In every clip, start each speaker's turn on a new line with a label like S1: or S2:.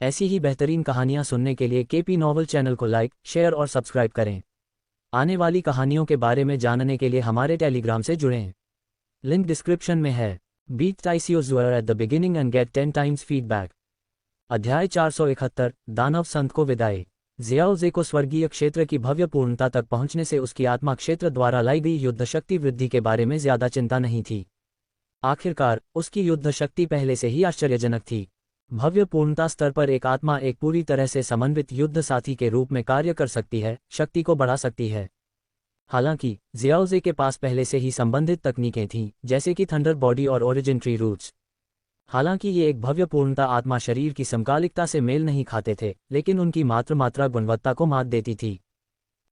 S1: ऐसी ही बेहतरीन कहानियाँ सुनने के लिए केपी नॉवल चैनल को लाइक, शेयर और सब्सक्राइब करें। आने वाली कहानियों के बारे में जानने के लिए हमारे टेलीग्राम से जुड़ें। लिंक डिस्क्रिप्शन में है। बीट टाइसियोस at the beginning and get 10 times feedback. अध्याय 471 दानव संत को विदाई। ज़ियाओ ज़े को स्वर्गीय क्षेत्र की भव्य पूर्णता तक पहुंचने से उसकी आत्मा क्षेत्र द्वारा लाई गई युद्ध शक्ति वृद्धि के बारे में ज्यादा चिंता नहीं थी। आखिरकार उसकी युद्ध शक्ति पहले से ही आश्चर्यजनक थी। भव्य पूर्णता स्तर पर एक आत्मा एक पूरी तरह से समन्वित युद्ध साथी के रूप में कार्य कर सकती है, शक्ति को बढ़ा सकती है। हालांकि ज़ियाओ ज़े के पास पहले से ही संबंधित तकनीकें थीं, जैसे कि थंडर बॉडी और ओरिजिन ट्री रूट्स। हालांकि ये एक भव्य पूर्णता आत्मा शरीर की समकालिकता से मेल नहीं खाते थे, लेकिन उनकी मात्रा गुणवत्ता को मात देती थी।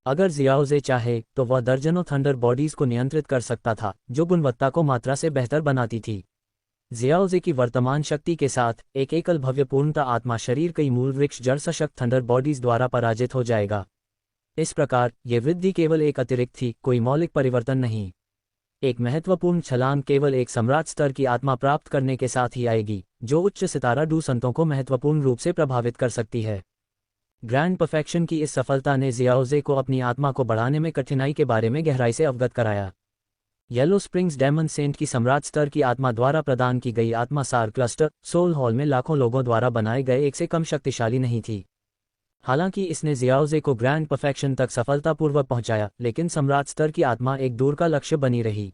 S1: अगर ज़ियाओ ज़े चाहे तो वह दर्जनों थंडर बॉडीज को नियंत्रित कर सकता था, जो गुणवत्ता को मात्रा से बेहतर बनाती थी। ज़ियाओ ज़े की वर्तमान शक्ति के साथ एक एकल भव्य पूर्णता आत्मा शरीर कई मूल वृक्ष जड़ सशक्त थंडर बॉडीज द्वारा पराजित हो जाएगा। इस प्रकार ये वृद्धि केवल एक अतिरिक्त थी, कोई मौलिक परिवर्तन नहीं। एक महत्वपूर्ण छलांग केवल एक सम्राट स्तर की आत्मा प्राप्त करने के साथ ही आएगी, जो उच्च सितारा डू संतों को महत्वपूर्ण रूप से प्रभावित कर सकती है। ग्रैंड परफेक्शन की इस सफलता ने ज़ियाओ ज़े को अपनी आत्मा को बढ़ाने में कठिनाई के बारे में गहराई से अवगत कराया। येलो स्प्रिंग्स डेमन सेंट की सम्राट स्तर की आत्मा द्वारा प्रदान की गई आत्मा सार क्लस्टर सोल हॉल में लाखों लोगों द्वारा बनाए गए एक से कम शक्तिशाली नहीं थी। हालांकि इसने ज़ियाओ ज़े को ग्रैंड परफेक्शन तक सफलतापूर्वक पहुंचाया, लेकिन सम्राट स्तर की आत्मा एक दूर का लक्ष्य बनी रही।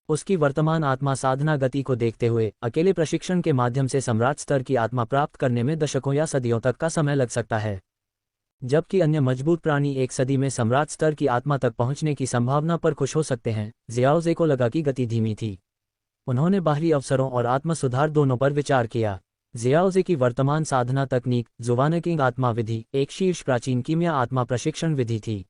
S1: उसकी वर्तमान आत्मा साधना गति को देखते हुए अकेले प्रशिक्षण के माध्यम से सम्राट स्तर की आत्मा प्राप्त करने में दशकों या सदियों तक का समय लग सकता है, जबकि अन्य मजबूत प्राणी एक सदी में सम्राट स्तर की आत्मा तक पहुंचने की संभावना पर खुश हो सकते हैं। ज़ियाओ ज़े को लगा कि गति धीमी थी। उन्होंने बाहरी अवसरों और आत्म सुधार दोनों पर विचार किया। ज़ियाओ ज़े की वर्तमान साधना तकनीक ज़ुवानकिंग आत्मा विधि एक शीर्ष प्राचीन कीमिया आत्मा प्रशिक्षण विधि थी।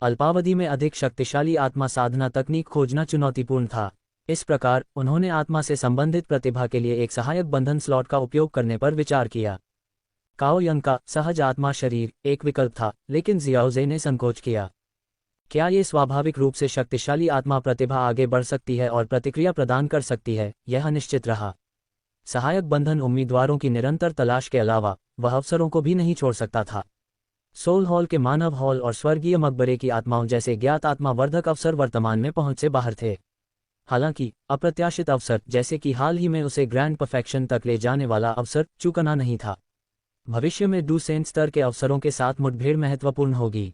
S1: अल्पावधि में अधिक शक्तिशाली आत्मा साधना तकनीक खोजना चुनौतीपूर्ण था। इस प्रकार उन्होंने आत्मा से संबंधित प्रतिभा के लिए एक सहायक बंधन स्लॉट का उपयोग करने पर विचार किया। काओ यंग का सहज आत्मा शरीर एक विकल्प था, लेकिन ज़ियाओ ज़े ने संकोच किया। क्या ये स्वाभाविक रूप से शक्तिशाली आत्मा प्रतिभा आगे बढ़ सकती है और प्रतिक्रिया प्रदान कर सकती है, यह अनिश्चित रहा। सहायक बंधन उम्मीदवारों की निरंतर तलाश के अलावा वह अवसरों को भी नहीं छोड़ सकता था। सोल हॉल के मानव हॉल और स्वर्गीय मकबरे की आत्माओं जैसे ज्ञात आत्मा वर्धक अवसर वर्तमान में पहुंच से बाहर थे। हालांकि अप्रत्याशित अवसर, जैसे कि हाल ही में उसे ग्रैंड परफेक्शन तक ले जाने वाला अवसर, चूकना नहीं था। भविष्य में डू सेंट स्तर के अवसरों के साथ मुठभेड़ महत्वपूर्ण होगी।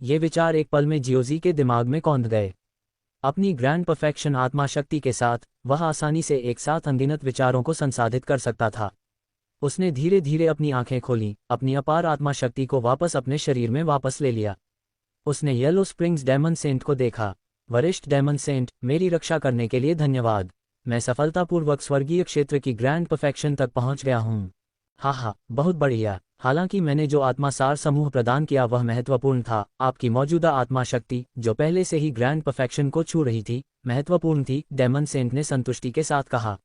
S1: ये विचार एक पल में जियोजी के दिमाग में कौंध गए। अपनी ग्रैंड परफेक्शन आत्मा शक्ति के साथ वह आसानी से एक साथ अनगिनत विचारों को संसाधित कर सकता था। उसने धीरे धीरे अपनी आंखें खोलीं, अपनी अपार आत्मा शक्ति को वापस अपने शरीर में वापस ले लिया। उसने येलो स्प्रिंग्स डेमन सेंट को देखा। वरिष्ठ डेमन सेंट, मेरी रक्षा करने के लिए धन्यवाद। मैं सफलतापूर्वक स्वर्गीय क्षेत्र की ग्रैंड परफेक्शन तक पहुंच गया हूं। हाँ, बहुत बढ़िया। हालांकि मैंने जो आत्मा सार समूह प्रदान किया वह महत्वपूर्ण था। आपकी मौजूदा आत्मा शक्ति, जो पहले से ही ग्रैंड परफेक्शन को छू रही थी, महत्वपूर्ण थी, डेमन सेंट ने संतुष्टि के साथ कहा।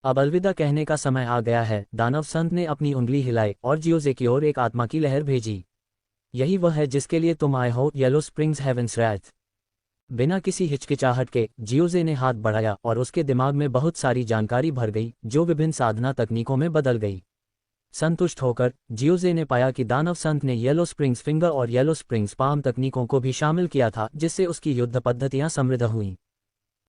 S1: अब अलविदा कहने का समय आ गया है। दानव संत ने अपनी उंगली हिलाई और ज़ियाओ ज़े की ओर एक आत्मा की लहर भेजी। यही वह है जिसके लिए तुम आए हो, येलो स्प्रिंग्स हेवेंस रैथ। बिना किसी हिचकिचाहट के ज़ियाओ ज़े ने हाथ बढ़ाया और उसके दिमाग में बहुत सारी जानकारी भर गई, जो विभिन्न साधना तकनीकों में बदल गई। संतुष्ट होकर ज़ियाओ ज़े ने पाया कि दानव संत ने येलो स्प्रिंग्स फिंगर और येलो स्प्रिंग्स पाम तकनीकों को भी शामिल किया था, जिससे उसकी युद्ध पद्धतियां समृद्ध हुईं।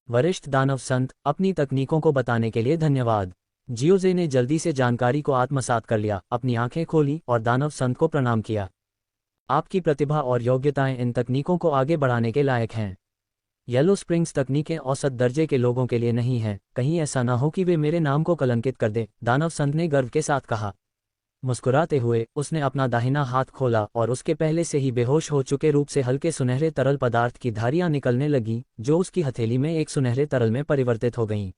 S1: वरिष्ठ दानव संत, अपनी तकनीकों को बताने के लिए धन्यवाद। ज़ियाओ ज़े ने जल्दी से जानकारी को आत्मसात कर लिया, अपनी आंखें खोलीं और दानव संत को प्रणाम किया। आपकी प्रतिभा और योग्यताएं इन तकनीकों को आगे बढ़ाने के लायक हैं। येलो स्प्रिंग्स तकनीकें औसत दर्जे के लोगों के लिए नहीं हैं, कहीं ऐसा न हो कि वे मेरे नाम को कलंकित कर दें, दानव संत ने गर्व के साथ कहा। मुस्कुराते हुए उसने अपना दाहिना हाथ खोला और उसके पहले से ही बेहोश हो चुके रूप से हल्के सुनहरे तरल पदार्थ की धारियां निकलने लगीं, जो उसकी हथेली में एक सुनहरे तरल में परिवर्तित हो गईं।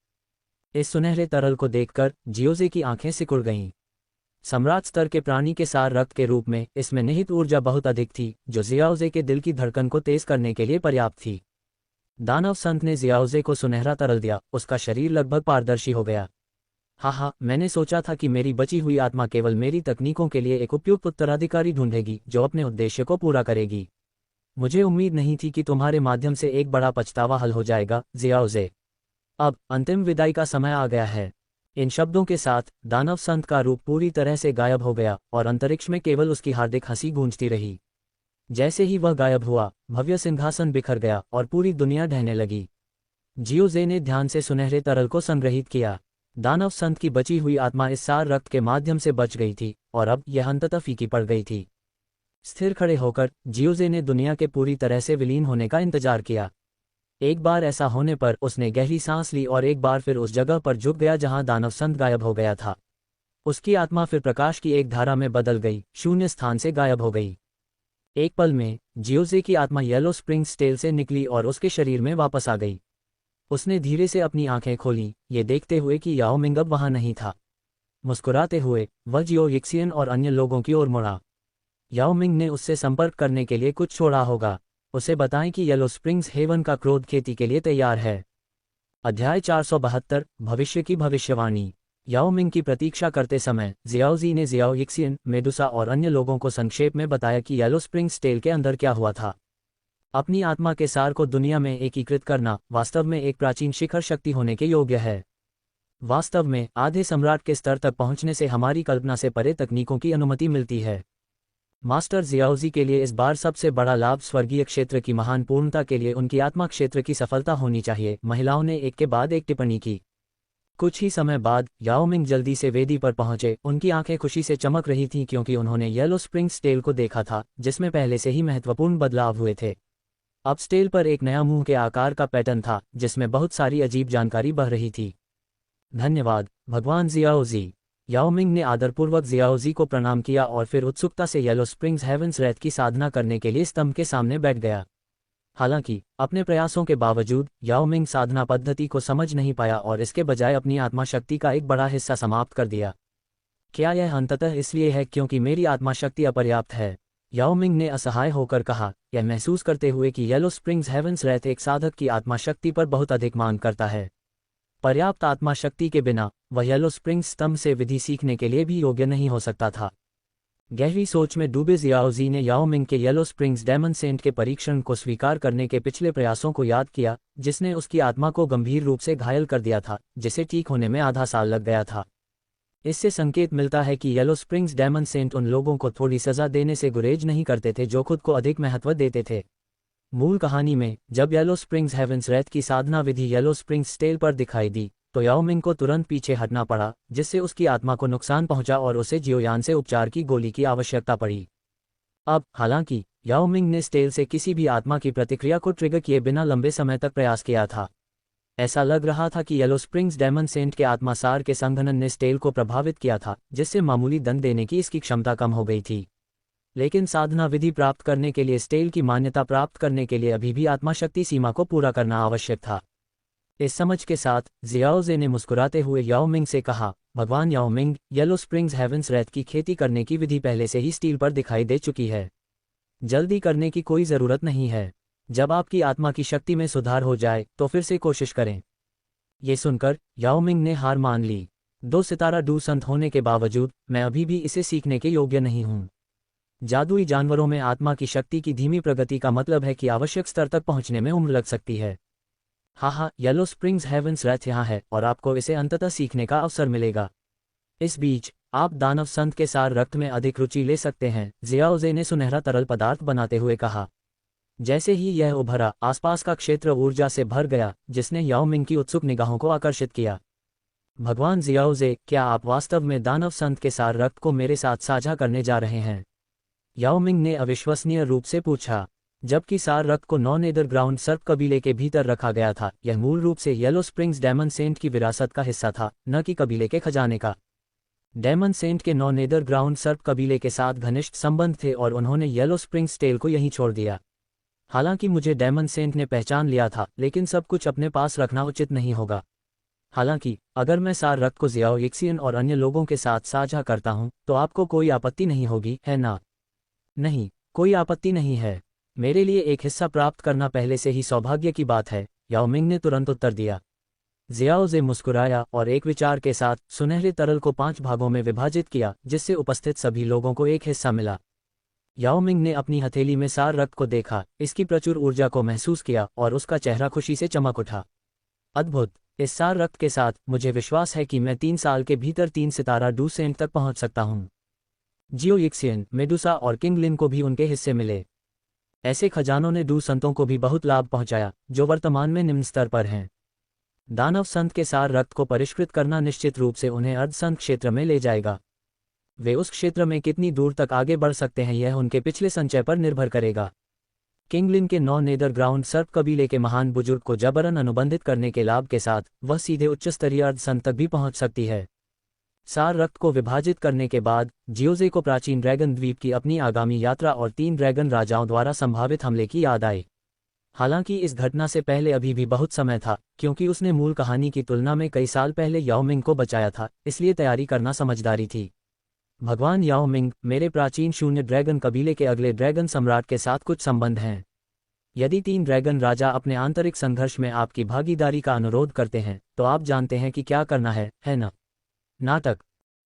S1: इस सुनहरे तरल को देखकर ज़ियाओ ज़े की आंखें सिकुड़ गईं। सम्राट स्तर के प्राणी के सार रक्त के रूप में इसमें निहित ऊर्जा बहुत अधिक थी, जो ज़ियाओ ज़े के दिल की धड़कन को तेज करने के लिए पर्याप्त थी। दानव संत ने ज़ियाओ ज़े को सुनहरा तरल दिया, उसका शरीर लगभग पारदर्शी हो गया। हाँ, मैंने सोचा था कि मेरी बची हुई आत्मा केवल मेरी तकनीकों के लिए एक उपयुक्त उत्तराधिकारी ढूंढेगी, जो अपने उद्देश्य को पूरा करेगी। मुझे उम्मीद नहीं थी कि तुम्हारे माध्यम से एक बड़ा पछतावा हल हो जाएगा, ज़ियाओ ज़े। अब अंतिम विदाई का समय आ गया है। इन शब्दों के साथ दानव संत का रूप पूरी तरह से गायब हो गया और अंतरिक्ष में केवल उसकी हार्दिक हंसी गूंजती रही। जैसे ही वह गायब हुआ, भव्य सिंहासन बिखर गया और पूरी दुनिया ढहने लगी। जियोजे ने ध्यान से सुनहरे तरल को संग्रहित किया। दानव संत की बची हुई आत्मा इस सार रक्त के माध्यम से बच गई थी और अब यह अंततः फीकी पड़ गई थी। स्थिर खड़े होकर जियोजे ने दुनिया के पूरी तरह से विलीन होने का इंतजार किया। एक बार ऐसा होने पर उसने गहरी सांस ली और एक बार फिर उस जगह पर झुक गया जहां दानव संत गायब हो गया था। उसकी आत्मा फिर प्रकाश की एक धारा में बदल गई, शून्य स्थान से गायब हो गई। एक पल में जियोजे की आत्मा येलो स्प्रिंग्स टेल से निकली और उसके शरीर में वापस आ गई। उसने धीरे से अपनी आंखें खोलीं, ये देखते हुए कि याओ मिंग अब वहां नहीं था। मुस्कुराते हुए वह जियो यिक्सियन और अन्य लोगों की ओर मुड़ा। याओ मिंग ने उससे संपर्क करने के लिए कुछ छोड़ा होगा। उसे बताएं कि येलो स्प्रिंग्स हेवन का क्रोध खेती के लिए तैयार है। अध्याय 472 भविष्य की भविष्यवाणी। याओ मिंग की प्रतीक्षा करते समय जियाओजी ने जियाओ यिक्सियन, मेडुसा और अन्य लोगों को संक्षेप में बताया कि येलो स्प्रिंग्स टेल के अंदर क्या हुआ था। अपनी आत्मा के सार को दुनिया में एकीकृत करना वास्तव में एक प्राचीन शिखर शक्ति होने के योग्य है। वास्तव में आधे सम्राट के स्तर तक पहुंचने से हमारी कल्पना से परे तकनीकों की अनुमति मिलती है। मास्टर जियाओजी के लिए इस बार सबसे बड़ा लाभ स्वर्गीय क्षेत्र की महान पूर्णता के लिए उनकी आत्मा क्षेत्र की सफलता होनी चाहिए। महिलाओं ने एक के बाद एक टिप्पणी की। कुछ ही समय बाद याओ मिंग जल्दी से वेदी पर पहुंचे। उनकी आंखें खुशी से चमक रही थीं क्योंकि उन्होंने येलो स्प्रिंग्स टेल को देखा था, जिसमें पहले से ही महत्वपूर्ण बदलाव हुए थे। अब स्टेल पर एक नया मुंह के आकार का पैटर्न था, जिसमें बहुत सारी अजीब जानकारी बह रही थी। धन्यवाद भगवान जियाओजी। याओ मिंग ने आदरपूर्वक जियाओजी को प्रणाम किया और फिर उत्सुकता से येलो स्प्रिंग्स हेवंस रेथ की साधना करने के लिए स्तंभ के सामने बैठ गया। हालांकि अपने प्रयासों के बावजूद याओ मिंग साधना पद्धति को समझ नहीं पाया और इसके बजाय अपनी आत्मा शक्ति का एक बड़ा हिस्सा समाप्त कर दिया। क्या यह अंततः इसलिए है क्योंकि मेरी आत्मा शक्ति अपर्याप्त है? याओ मिंग ने असहाय होकर कहा, यह महसूस करते हुए कि येलो स्प्रिंग्स हेवंस रेथ एक साधक की आत्मा शक्ति पर बहुत अधिक मांग करता है। पर्याप्त आत्मा शक्ति के बिना वह येलो स्प्रिंग्स स्तंभ से विधि सीखने के लिए भी योग्य नहीं हो सकता था। गहरी सोच में डूबे जियाओजी ने याओ मिंग के येलो स्प्रिंग्स डायमंड सेंट के परीक्षण को स्वीकार करने के पिछले प्रयासों को याद किया, जिसने उसकी आत्मा को गंभीर रूप से घायल कर दिया था, जिसे ठीक होने में आधा साल लग गया था। इससे संकेत मिलता है कि येलो स्प्रिंग्स डायमंड सेंट उन लोगों को थोड़ी सजा देने से गुरेज नहीं करते थे जो खुद को अधिक महत्व देते थे। मूल कहानी में जब येलो स्प्रिंग्स हेवंस रेथ की साधना विधि येलो स्प्रिंग्स टेल पर दिखाई दी तो याओ मिंग को तुरंत पीछे हटना पड़ा, जिससे उसकी आत्मा को नुकसान पहुंचा और उसे जियोयान से उपचार की गोली की आवश्यकता पड़ी। अब हालांकि याओ मिंग ने स्टेल से किसी भी आत्मा की प्रतिक्रिया को ट्रिगर किए बिना लंबे समय तक प्रयास किया था। ऐसा लग रहा था कि येलो स्प्रिंग्स डायमंड सेंट के आत्मासार के संघनन ने स्टेल को प्रभावित किया था, जिससे मामूली दंड देने की इसकी क्षमता कम हो गई थी। लेकिन साधना विधि प्राप्त करने के लिए स्टेल की मान्यता प्राप्त करने के लिए अभी भी आत्मा शक्ति सीमा को पूरा करना आवश्यक था। इस समझ के साथ जियाओजे ने मुस्कुराते हुए याओ मिंग से कहा, भगवान Yao Ming, yellow springs heaven's wrath की खेती करने की विधि पहले से ही स्टील पर दिखाई दे चुकी है। जल्दी करने की कोई ज़रूरत नहीं है। जब आपकी आत्मा की शक्ति में सुधार हो जाए तो फिर से कोशिश करें। ये सुनकर याओ मिंग ने हार मान ली। 2 सितारा डू संत होने के बावजूद मैं अभी भी इसे सीखने के योग्य नहीं हूँ। जादुई जानवरों में आत्मा की शक्ति की धीमी प्रगति का मतलब है कि आवश्यक स्तर तक पहुंचने में उम्र लग सकती है। हाँ, येलो स्प्रिंग्स हेवंस रेथ यहाँ है और आपको इसे अंततः सीखने का अवसर मिलेगा। इस बीच आप दानव संत के सार रक्त में अधिक रुचि ले सकते हैं, जियाओजे ने सुनहरा तरल पदार्थ बनाते हुए कहा। जैसे ही यह उभरा, आसपास का क्षेत्र ऊर्जा से भर गया, जिसने याओ मिंग की उत्सुक निगाहों को आकर्षित किया। भगवान जियाओजे, क्या आप वास्तव में दानव संत के सार रक्त को मेरे साथ साझा करने जा रहे हैं? याओ मिंग ने अविश्वसनीय रूप से पूछा। जबकि सार रक्त को नॉन नेदर ग्राउंड सर्प कबीले के भीतर रखा गया था, यह मूल रूप से येलो स्प्रिंग्स डायमंड सेंट की विरासत का हिस्सा था, न कि कबीले के खजाने का। डायमंड सेंट के नॉन नेदर ग्राउंड सर्प कबीले के साथ घनिष्ठ संबंध थे और उन्होंने येलो स्प्रिंग्स टेल को यहीं छोड़ दिया। हालांकि मुझे डायमंड सेंट ने पहचान लिया था, लेकिन सब कुछ अपने पास रखना उचित नहीं होगा। हालांकि अगर मैं सार रक्त को जियाओ यिक्सियन और अन्य लोगों के साथ साझा करता हूं, तो आपको कोई आपत्ति नहीं होगी, है ना? नहीं, कोई आपत्ति नहीं है। मेरे लिए एक हिस्सा प्राप्त करना पहले से ही सौभाग्य की बात है, याओ मिंग ने तुरंत उत्तर दिया। जियाओजे मुस्कुराया और एक विचार के साथ सुनहरे तरल को 5 भागों में विभाजित किया, जिससे उपस्थित सभी लोगों को एक हिस्सा मिला। याओ मिंग ने अपनी हथेली में सार रक्त को देखा, इसकी प्रचुर ऊर्जा को महसूस किया और उसका चेहरा खुशी से चमक उठा। अद्भुत! इस सार रक्त के साथ मुझे विश्वास है कि मैं 3 साल के भीतर 3 सितारा डू सेंट तक पहुंच सकता हूं। जियो यिक्सियन, मेडुसा और किंग लिन को भी उनके हिस्से मिले। ऐसे खजानों ने डू संतों को भी बहुत लाभ पहुंचाया, जो वर्तमान में निम्न स्तर पर हैं। दानव संत के सार रक्त को परिष्कृत करना निश्चित रूप से उन्हें अर्धसंत क्षेत्र में ले जाएगा। वे उस क्षेत्र में कितनी दूर तक आगे बढ़ सकते हैं यह उनके पिछले संचय पर निर्भर करेगा। किंगलिन के 9 नेदरग्राउंड सर्प कबीले के महान बुजुर्ग को जबरन अनुबंधित करने के लाभ के साथ वह सीधे उच्चस्तरीय अर्धसंत तक भी पहुंच सकती है। सार रक्त को विभाजित करने के बाद जियोजे को प्राचीन ड्रैगन द्वीप की अपनी आगामी यात्रा और 3 ड्रैगन राजाओं द्वारा संभावित हमले की याद आई। हालांकि इस घटना से पहले अभी भी बहुत समय था, क्योंकि उसने मूल कहानी की तुलना में कई साल पहले याओ मिंग को बचाया था, इसलिए तैयारी करना समझदारी थी। भगवान याओ मिंग, मेरे प्राचीन शून्य ड्रैगन कबीले के अगले ड्रैगन सम्राट के साथ कुछ संबंध हैं। यदि 3 ड्रैगन राजा अपने आंतरिक संघर्ष में आपकी भागीदारी का अनुरोध करते हैं, तो आप जानते हैं कि क्या करना है ना? नाटक।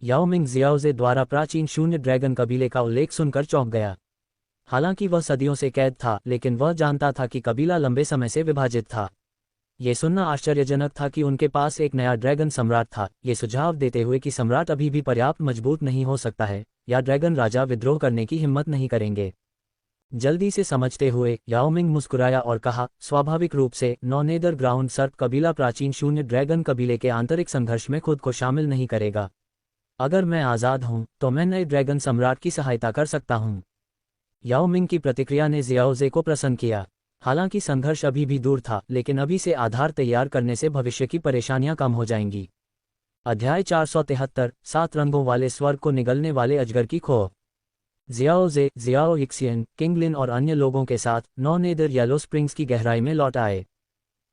S1: याओ मिंग जियाओजे द्वारा प्राचीन शून्य ड्रैगन कबीले का उल्लेख सुनकर चौंक गया। हालांकि वह सदियों से कैद था, लेकिन वह जानता था कि कबीला लंबे समय से विभाजित था। ये सुनना आश्चर्यजनक था कि उनके पास एक नया ड्रैगन सम्राट था, ये सुझाव देते हुए कि सम्राट अभी भी पर्याप्त मजबूत नहीं हो सकता है, या ड्रैगन राजा विद्रोह करने की हिम्मत नहीं करेंगे। जल्दी से समझते हुए याओ मिंग मुस्कुराया और कहा, स्वाभाविक रूप से 9 नेदरग्राउंड सर्प कबीला प्राचीन शून्य ड्रैगन कबीले के आंतरिक संघर्ष में खुद को शामिल नहीं करेगा। अगर मैं आज़ाद हूं, तो मैं नए ड्रैगन सम्राट की सहायता कर सकता हूं। याओ मिंग की प्रतिक्रिया ने जियाओजे को प्रसन्न किया। हालांकि संघर्ष अभी भी दूर था, लेकिन अभी से आधार तैयार करने से भविष्य की परेशानियां कम हो जाएंगी। अध्याय 473, 7 रंगों वाले स्वर्ग को निगलने वाले अजगर की खोह। जियाओजे, जियाओ यिक्सियन, किंगलिन और अन्य लोगों के साथ 9 नेदर येलो स्प्रिंग्स की गहराई में लौट आए।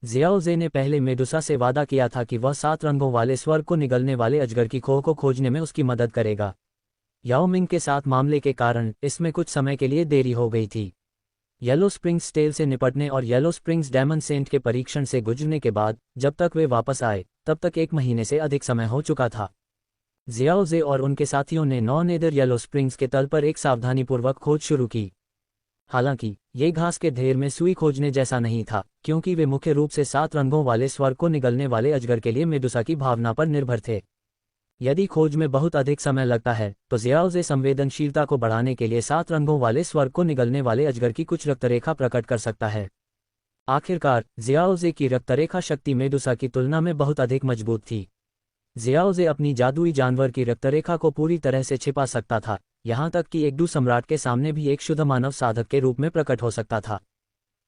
S1: जियाओजे ने पहले मेडुसा से वादा किया था कि वह 7 रंगों वाले स्वर्ग को निगलने वाले अजगर की खोह को खोजने में उसकी मदद करेगा। याओ मिंग के साथ मामले के कारण इसमें कुछ समय के लिए देरी हो गई थी। येलो स्प्रिंग्स टेल से निपटने और येलो स्प्रिंग्स डायमंड सेंट के परीक्षण से गुजरने के बाद जब तक वे वापस आए, तब तक 1 महीने से अधिक समय हो चुका था। जियाओजे और उनके साथियों ने 9 नेदर येलो स्प्रिंग्स के तल पर एक सावधानीपूर्वक खोज शुरू की। हालांकि ये घास के ढेर में सुई खोजने जैसा नहीं था, क्योंकि वे मुख्य रूप से 7 रंगों वाले स्वर्ग को निगलने वाले अजगर के लिए मेडुसा की भावना पर निर्भर थे। यदि खोज में बहुत अधिक समय लगता है, तो जियाओजे संवेदनशीलता को बढ़ाने के लिए 7 रंगों वाले स्वर्ग को निगलने वाले अजगर की कुछ रक्तरेखा प्रकट कर सकता है। आखिरकार जियाओजे की रक्तरेखा शक्ति मेडुसा की तुलना में बहुत अधिक मजबूत थी। जियाओजे अपनी जादुई जानवर की रक्तरेखा को पूरी तरह से छिपा सकता था, यहाँ तक कि एक डू सम्राट के सामने भी एक शुद्ध मानव साधक के रूप में प्रकट हो सकता था।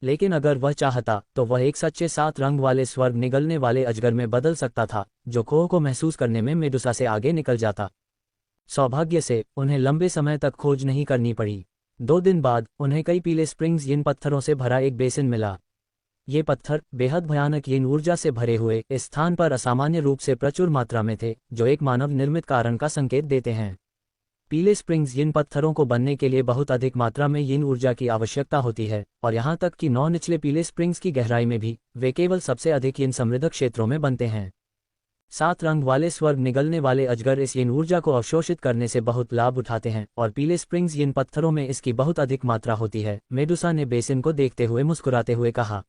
S1: लेकिन अगर वह चाहता, तो वह एक सच्चे 7 रंग वाले स्वर्ग निगलने वाले अजगर में बदल सकता था, जो खोह को महसूस करने में मेडुसा से आगे निकल जाता। सौभाग्य से उन्हें लंबे समय तक खोज नहीं करनी पड़ी। 2 दिन बाद उन्हें कई पीले स्प्रिंग्स यिन पत्थरों से भरा एक बेसिन मिला। ये पत्थर बेहद भयानक यिन ऊर्जा से भरे हुए इस स्थान पर असामान्य रूप से प्रचुर मात्रा में थे, जो एक मानव निर्मित कारण का संकेत देते हैं। पीले स्प्रिंग्स यिन पत्थरों को बनने के लिए बहुत अधिक मात्रा में यिन ऊर्जा की आवश्यकता होती है, और यहाँ तक कि 9 निचले पीले स्प्रिंग्स की गहराई में भी वे केवल सबसे अधिक यिन समृद्ध क्षेत्रों में बनते हैं। 7 रंग वाले स्वर्ग निगलने वाले अजगर इस यिन ऊर्जा को अवशोषित करने से बहुत लाभ उठाते हैं, और पीले स्प्रिंग्स यिन पत्थरों में इसकी बहुत अधिक मात्रा होती है। मेडुसा ने बेसिन को देखते हुए मुस्कुराते हुए कहा,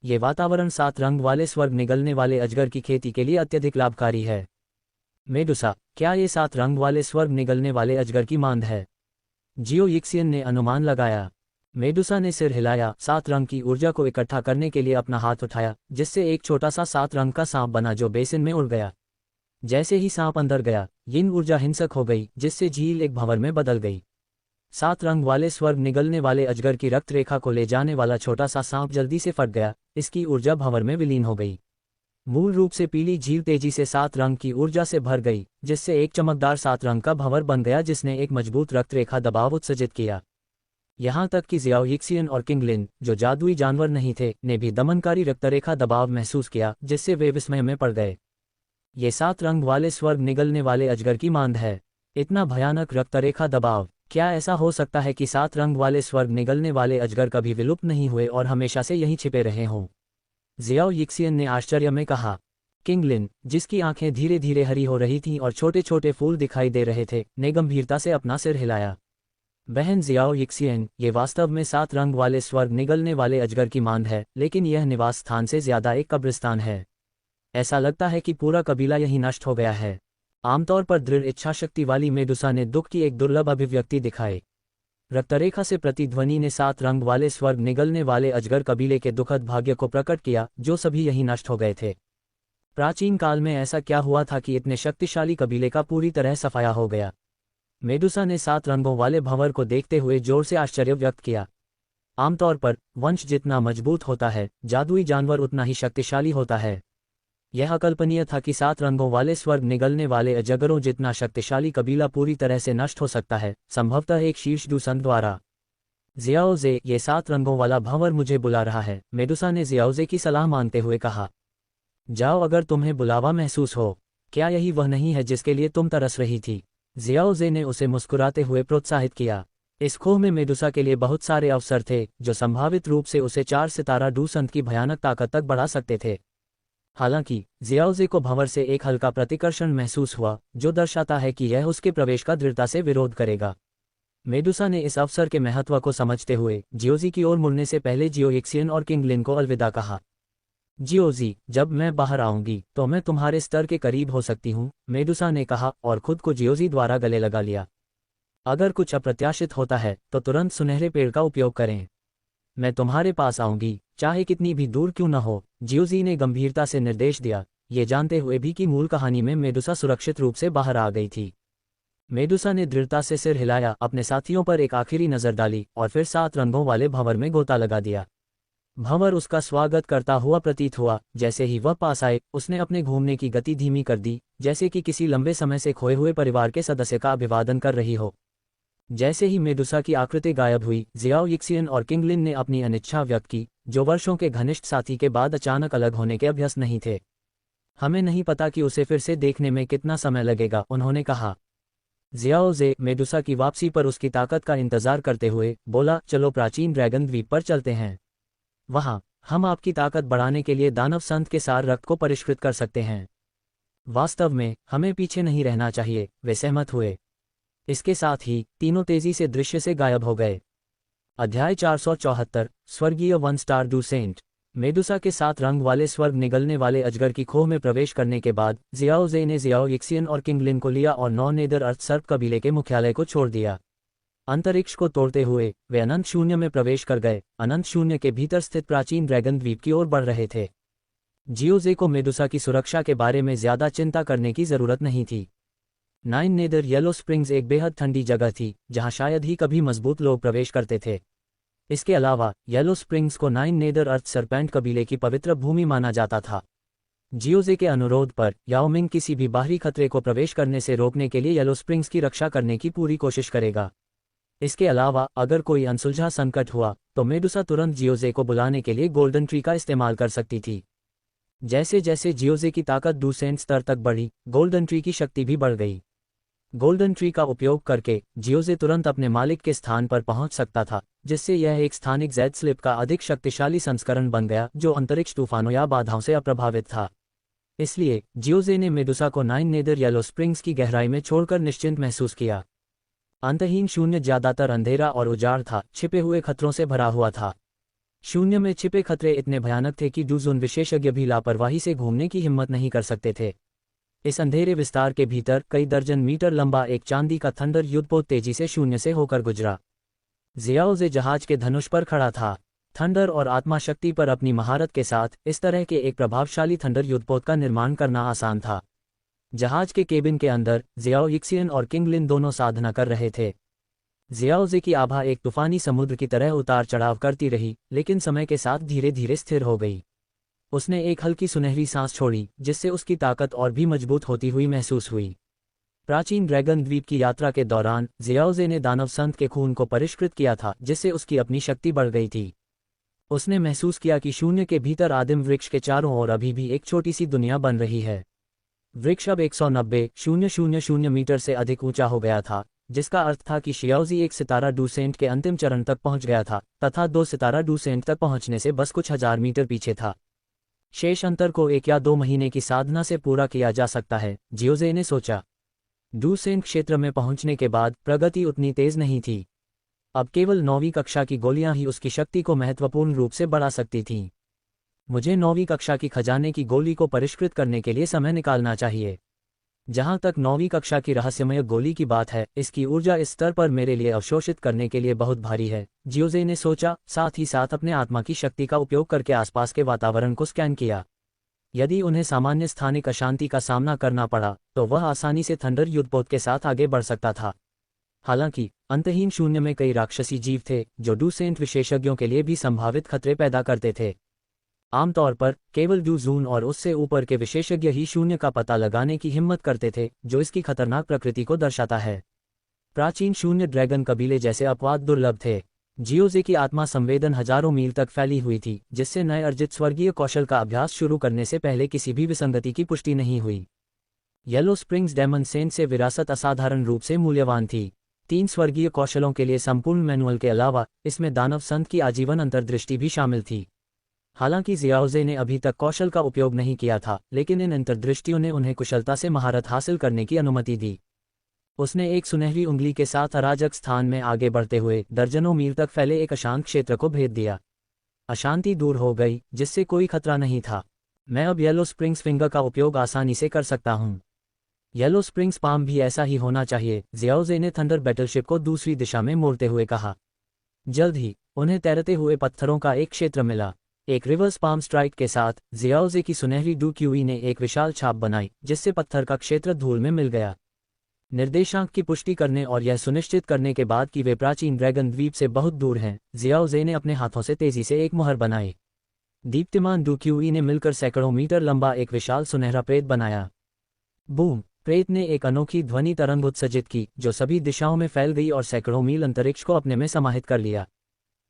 S1: ये वातावरण 7 रंग वाले स्वर्ग निगलने वाले अजगर की खेती के लिए अत्यधिक लाभकारी है। मेडुसा, क्या ये 7 रंग वाले स्वर्ग निगलने वाले अजगर की मांद है? जियो यिक्सियन ने अनुमान लगाया। मेडुसा ने सिर हिलाया। 7 रंग की ऊर्जा को इकट्ठा करने के लिए अपना हाथ उठाया, जिससे एक छोटा सा 7 रंग का सांप बना जो बेसिन में उड़ गया। जैसे ही सांप अंदर गया, यिन ऊर्जा हिंसक हो गई, जिससे झील एक भंवर में बदल गई। 7 रंग वाले स्वर्ग निगलने वाले अजगर की रक्त रेखा को ले जाने वाला छोटा सा सांप जल्दी से फट गया, इसकी ऊर्जा भंवर में विलीन हो गई। मूल रूप से पीली झील तेजी से 7 रंग की ऊर्जा से भर गई, जिससे एक चमकदार 7 रंग का भंवर बन गया, जिसने एक मजबूत रक्त रेखा दबाव उत्सर्जित किया। यहाँ तक कि जियाओ यिक्सियन और किंगलिन, जो जादुई जानवर नहीं थे, ने भी दमनकारी रक्तरेखा दबाव महसूस किया, जिससे वे विस्मय में पड़ गए। ये 7 रंग वाले स्वर्ग निगलने वाले अजगर की मांद है। इतना भयानक रक्तरेखा दबाव! क्या ऐसा हो सकता है कि 7 रंग वाले स्वर्ग निगलने वाले अजगर कभी विलुप्त नहीं हुए और हमेशा से यहीं छिपे रहे हों? जियाओ यिक्सियन ने आश्चर्य में कहा। किंगलिन, जिसकी आंखें धीरे धीरे हरी हो रही थीं और छोटे छोटे फूल दिखाई दे रहे थे, ने गंभीरता से अपना सिर हिलाया। बहन जियाओ यिक्सियन, ये वास्तव में 7 रंग वाले स्वर्ग निगलने वाले अजगर की मांद है, लेकिन यह निवास स्थान से ज्यादा एक कब्रिस्तान है। ऐसा लगता है कि पूरा कबीला यही नष्ट हो गया है। आमतौर पर दृढ़ इच्छाशक्ति वाली मेडुसा ने दुख की एक दुर्लभ अभिव्यक्ति दिखाई। रक्तरेखा से प्रतिध्वनि ने 7 रंग वाले स्वर्ग निगलने वाले अजगर कबीले के दुखद भाग्य को प्रकट किया, जो सभी यही नष्ट हो गए थे। प्राचीन काल में ऐसा क्या हुआ था कि इतने शक्तिशाली कबीले का पूरी तरह सफाया हो गया? मेडुसा ने 7 रंगों वाले भंवर को देखते हुए जोर से आश्चर्य व्यक्त किया। आमतौर पर वंश जितना मजबूत होता है, जादुई जानवर उतना ही शक्तिशाली होता है। यह अकल्पनीय था कि 7 रंगों वाले स्वर्ग निगलने वाले अजगरों जितना शक्तिशाली कबीला पूरी तरह से नष्ट हो सकता है, संभवतः एक शीर्ष दूषण द्वारा। जियाओजे, ये 7 रंगों वाला भंवर मुझे बुला रहा है, मेडुसा ने जियाओजे की सलाह मानते हुए कहा। जाओ, अगर तुम्हें बुलावा महसूस हो। क्या यही वह नहीं है जिसके लिए तुम तरस रही थी? जियाओजे ने उसे मुस्कुराते हुए प्रोत्साहित किया। इस खोह में मेडुसा के लिए बहुत सारे अवसर थे, जो संभावित रूप से उसे 4 सितारा डूसंत की भयानक ताकत तक बढ़ा सकते थे। हालांकि जियाओजे को भंवर से एक हल्का प्रतिकर्षण महसूस हुआ, जो दर्शाता है कि यह उसके प्रवेश का दृढ़ता से विरोध करेगा। मेडुसा ने इस अवसर के महत्व को समझते हुए जियोजी की ओर मुड़ने से पहले जियो इक्सियन और किंगलिन को अलविदा कहा। जियोजी, जब मैं बाहर आऊंगी तो मैं तुम्हारे स्तर के करीब हो सकती हूँ, मेडुसा ने कहा और खुद को जियोजी द्वारा गले लगा लिया। अगर कुछ अप्रत्याशित होता है तो तुरंत सुनहरे पेड़ का उपयोग करें। मैं तुम्हारे पास आऊंगी, चाहे कितनी भी दूर क्यों न हो, जियोजी ने गंभीरता से निर्देश दिया, ये जानते हुए भी कि मूल कहानी में मेडुसा सुरक्षित रूप से बाहर आ गई थी। मेडुसा ने दृढ़ता से सिर हिलाया, अपने साथियों पर एक आखिरी नजर डाली और फिर 7 रंगों वाले भंवर में गोता लगा दिया। भंवर उसका स्वागत करता हुआ प्रतीत हुआ। जैसे ही वह पास आए, उसने अपने घूमने की गति धीमी कर दी, जैसे कि किसी लंबे समय से खोए हुए परिवार के सदस्य का अभिवादन कर रही हो। जैसे ही मेडुसा की आकृति गायब हुई, जियाओ यिक्सियन और किंगलिन ने अपनी अनिच्छा व्यक्त की, जो वर्षों के घनिष्ठ साथी के बाद अचानक अलग होने के अभ्यस्त नहीं थे। हमें नहीं पता कि उसे फिर से देखने में कितना समय लगेगा, उन्होंने कहा। जियाओजे मेडुसा की वापसी पर उसकी ताकत का इंतजार करते हुए बोला, चलो प्राचीन ड्रैगन द्वीप पर चलते हैं। वहां हम आपकी ताकत बढ़ाने के लिए दानव संत के सार रक्त को परिष्कृत कर सकते हैं। वास्तव में हमें पीछे नहीं रहना चाहिए। वे सहमत हुए। इसके साथ ही तीनों तेजी से दृश्य से गायब हो गए। अध्याय 474 स्वर्गीय 1 स्टार डूसेंट। मेडुसा के 7 रंग वाले स्वर्ग निगलने वाले अजगर की खोह में प्रवेश करने के बाद जियाओजे ने जियाओ यिक्सियन और किंगलिन को लिया और 9 नेदर अर्थ सर्प कबीले के मुख्यालय को छोड़ दिया। अंतरिक्ष को तोड़ते हुए वे अनंत शून्य में प्रवेश कर गए, अनंत शून्य के भीतर स्थित प्राचीन ड्रैगन द्वीप की ओर बढ़ रहे थे। जियोजे को मेडुसा की सुरक्षा के बारे में ज्यादा चिंता करने की जरूरत नहीं थी। 9 नेदर येलो स्प्रिंग्स एक बेहद ठंडी जगह थी, जहां शायद ही कभी मजबूत लोग प्रवेश करते थे। इसके अलावा येलो स्प्रिंग्स को 9 नेदर अर्थ सरपेंट कबीले की पवित्र भूमि माना जाता था। जियोजे के अनुरोध पर याओमिंग किसी भी बाहरी खतरे को प्रवेश करने से रोकने के लिए येलो स्प्रिंग्स की रक्षा करने की पूरी कोशिश करेगा। इसके अलावा अगर कोई अनसुलझा संकट हुआ तो मेडुसा तुरंत जियोजे को बुलाने के लिए गोल्डन ट्री का इस्तेमाल कर सकती थी। जैसे जैसे जियोजे की ताकत डूसेंट स्तर तक बढ़ी, गोल्डन ट्री की शक्ति भी बढ़ गई। गोल्डन ट्री का उपयोग करके जियोजे तुरंत अपने मालिक के स्थान पर पहुंच सकता था, जिससे यह एक स्थानिक जेड स्लिप का अधिक शक्तिशाली संस्करण बन गया, जो अंतरिक्ष तूफानों या बाधाओं से अप्रभावित था। इसलिए जियोजे ने मेडुसा को 9 नेदर येलो स्प्रिंग्स की गहराई में छोड़कर निश्चिंत महसूस किया। अंतहीन शून्य ज्यादातर अंधेरा और उजाड़ था, छिपे हुए खतरों से भरा हुआ था। शून्य में छिपे खतरे इतने भयानक थे कि डूजोन विशेषज्ञ भी लापरवाही से घूमने की हिम्मत नहीं कर सकते थे। इस अंधेरे विस्तार के भीतर कई दर्जन मीटर लंबा एक चांदी का थंडर युद्धपोत तेजी से शून्य से होकर गुजरा। जियाओजे जहाज के धनुष पर खड़ा था। थंडर और आत्मा शक्ति पर अपनी महारत के साथ इस तरह के एक प्रभावशाली थंडर युद्धपोत का निर्माण करना आसान था। जहाज के केबिन के अंदर जियाओ यिक्सियन और किंगलिन दोनों साधना कर रहे थे। जियाओजे की आभा एक तूफानी समुद्र की तरह उतार चढ़ाव करती रही, लेकिन समय के साथ धीरे धीरे स्थिर हो गई। उसने एक हल्की सुनहरी सांस छोड़ी, जिससे उसकी ताकत और भी मजबूत होती हुई महसूस हुई। प्राचीन ड्रैगन द्वीप की यात्रा के दौरान जियाओजे ने दानव संत के खून को परिष्कृत किया था, जिससे उसकी अपनी शक्ति बढ़ गई थी। उसने महसूस किया कि शून्य के भीतर आदिम वृक्ष के चारों ओर अभी भी एक छोटी सी दुनिया बन रही है। वृक्ष अब 190,000 मीटर से अधिक ऊंचा हो गया था, जिसका अर्थ था कि शियाओजी 1 सितारा डूसेंट के अंतिम चरण तक पहुंच गया था, तथा 2 सितारा डूसेंट तक पहुंचने से बस कुछ हजार मीटर पीछे था। शेष अंतर को 1 या 2 महीने की साधना से पूरा किया जा सकता है, जियोजे ने सोचा। डूसेंट क्षेत्र में पहुंचने के बाद प्रगति उतनी तेज नहीं थी। अब केवल 9वीं कक्षा की गोलियां ही उसकी शक्ति को महत्वपूर्ण रूप से बढ़ा सकती थीं। मुझे 9वीं कक्षा की खजाने की गोली को परिष्कृत करने के लिए समय निकालना चाहिए। जहां तक 9वीं कक्षा की रहस्यमय गोली की बात है, इसकी ऊर्जा इस स्तर पर मेरे लिए अवशोषित करने के लिए बहुत भारी है, जियोजे ने सोचा, साथ ही साथ अपने आत्मा की शक्ति का उपयोग करके आसपास के वातावरण को स्कैन किया। यदि उन्हें सामान्य स्थानिक अशांति का सामना करना पड़ा, तो वह आसानी से थंडर युद्धपोत के साथ आगे बढ़ सकता था। हालांकि अंतहीन शून्य में कई राक्षसी जीव थे, जो डूसेंट विशेषज्ञों के लिए भी संभावित खतरे पैदा करते थे। आमतौर पर केवल डू जून और उससे ऊपर के विशेषज्ञ ही शून्य का पता लगाने की हिम्मत करते थे, जो इसकी खतरनाक प्रकृति को दर्शाता है। प्राचीन शून्य ड्रैगन कबीले जैसे अपवाद दुर्लभ थे। जियोजे की आत्मा संवेदन हजारों मील तक फैली हुई थी, जिससे नए अर्जित स्वर्गीय कौशल का अभ्यास शुरू करने से पहले किसी भी विसंगति की पुष्टि नहीं हुई। येलो स्प्रिंग्स डेमन सेंट से विरासत असाधारण रूप से मूल्यवान थी। 3 स्वर्गीय कौशलों के लिए संपूर्ण मैनुअल के अलावा इसमें दानव संत की आजीवन अंतर्दृष्टि भी शामिल थी। हालांकि जियाओजे ने अभी तक कौशल का उपयोग नहीं किया था, लेकिन इन अंतर्दृष्टियों ने उन्हें कुशलता से महारत हासिल करने की अनुमति दी। उसने एक सुनहरी उंगली के साथ अराजक स्थान में आगे बढ़ते हुए दर्जनों मील तक फैले एक अशांत क्षेत्र को भेद दिया। अशांति दूर हो गई, जिससे कोई खतरा नहीं था। मैं अब येलो स्प्रिंग्स फिंगर का उपयोग आसानी से कर सकता हूँ। येलो स्प्रिंग्स पाम भी ऐसा ही होना चाहिए, जियाओजे ने थंडर बैटलशिप को दूसरी दिशा में मोड़ते हुए कहा। जल्द ही उन्हें तैरते हुए पत्थरों का एक क्षेत्र मिला। एक रिवर्स पाम स्ट्राइक के साथ जियाओजे की सुनहरी डू क्यूई ने एक विशाल छाप बनाई, जिससे पत्थर का क्षेत्र धूल में मिल गया। निर्देशांक की पुष्टि करने और यह सुनिश्चित करने के बाद कि वे प्राचीन ड्रैगन द्वीप से बहुत दूर हैं, जियाओजे ने अपने हाथों से तेजी से एक मुहर बनाई। दीप्तिमान डू क्यूई ने मिलकर सैकड़ों मीटर लंबा एक विशाल सुनहरा प्रेत बनाया। बूम! प्रेत ने एक अनोखी ध्वनि तरंग उत्सर्जित की, जो सभी दिशाओं में फैल गई और सैकड़ों मील अंतरिक्ष को अपने में समाहित कर लिया।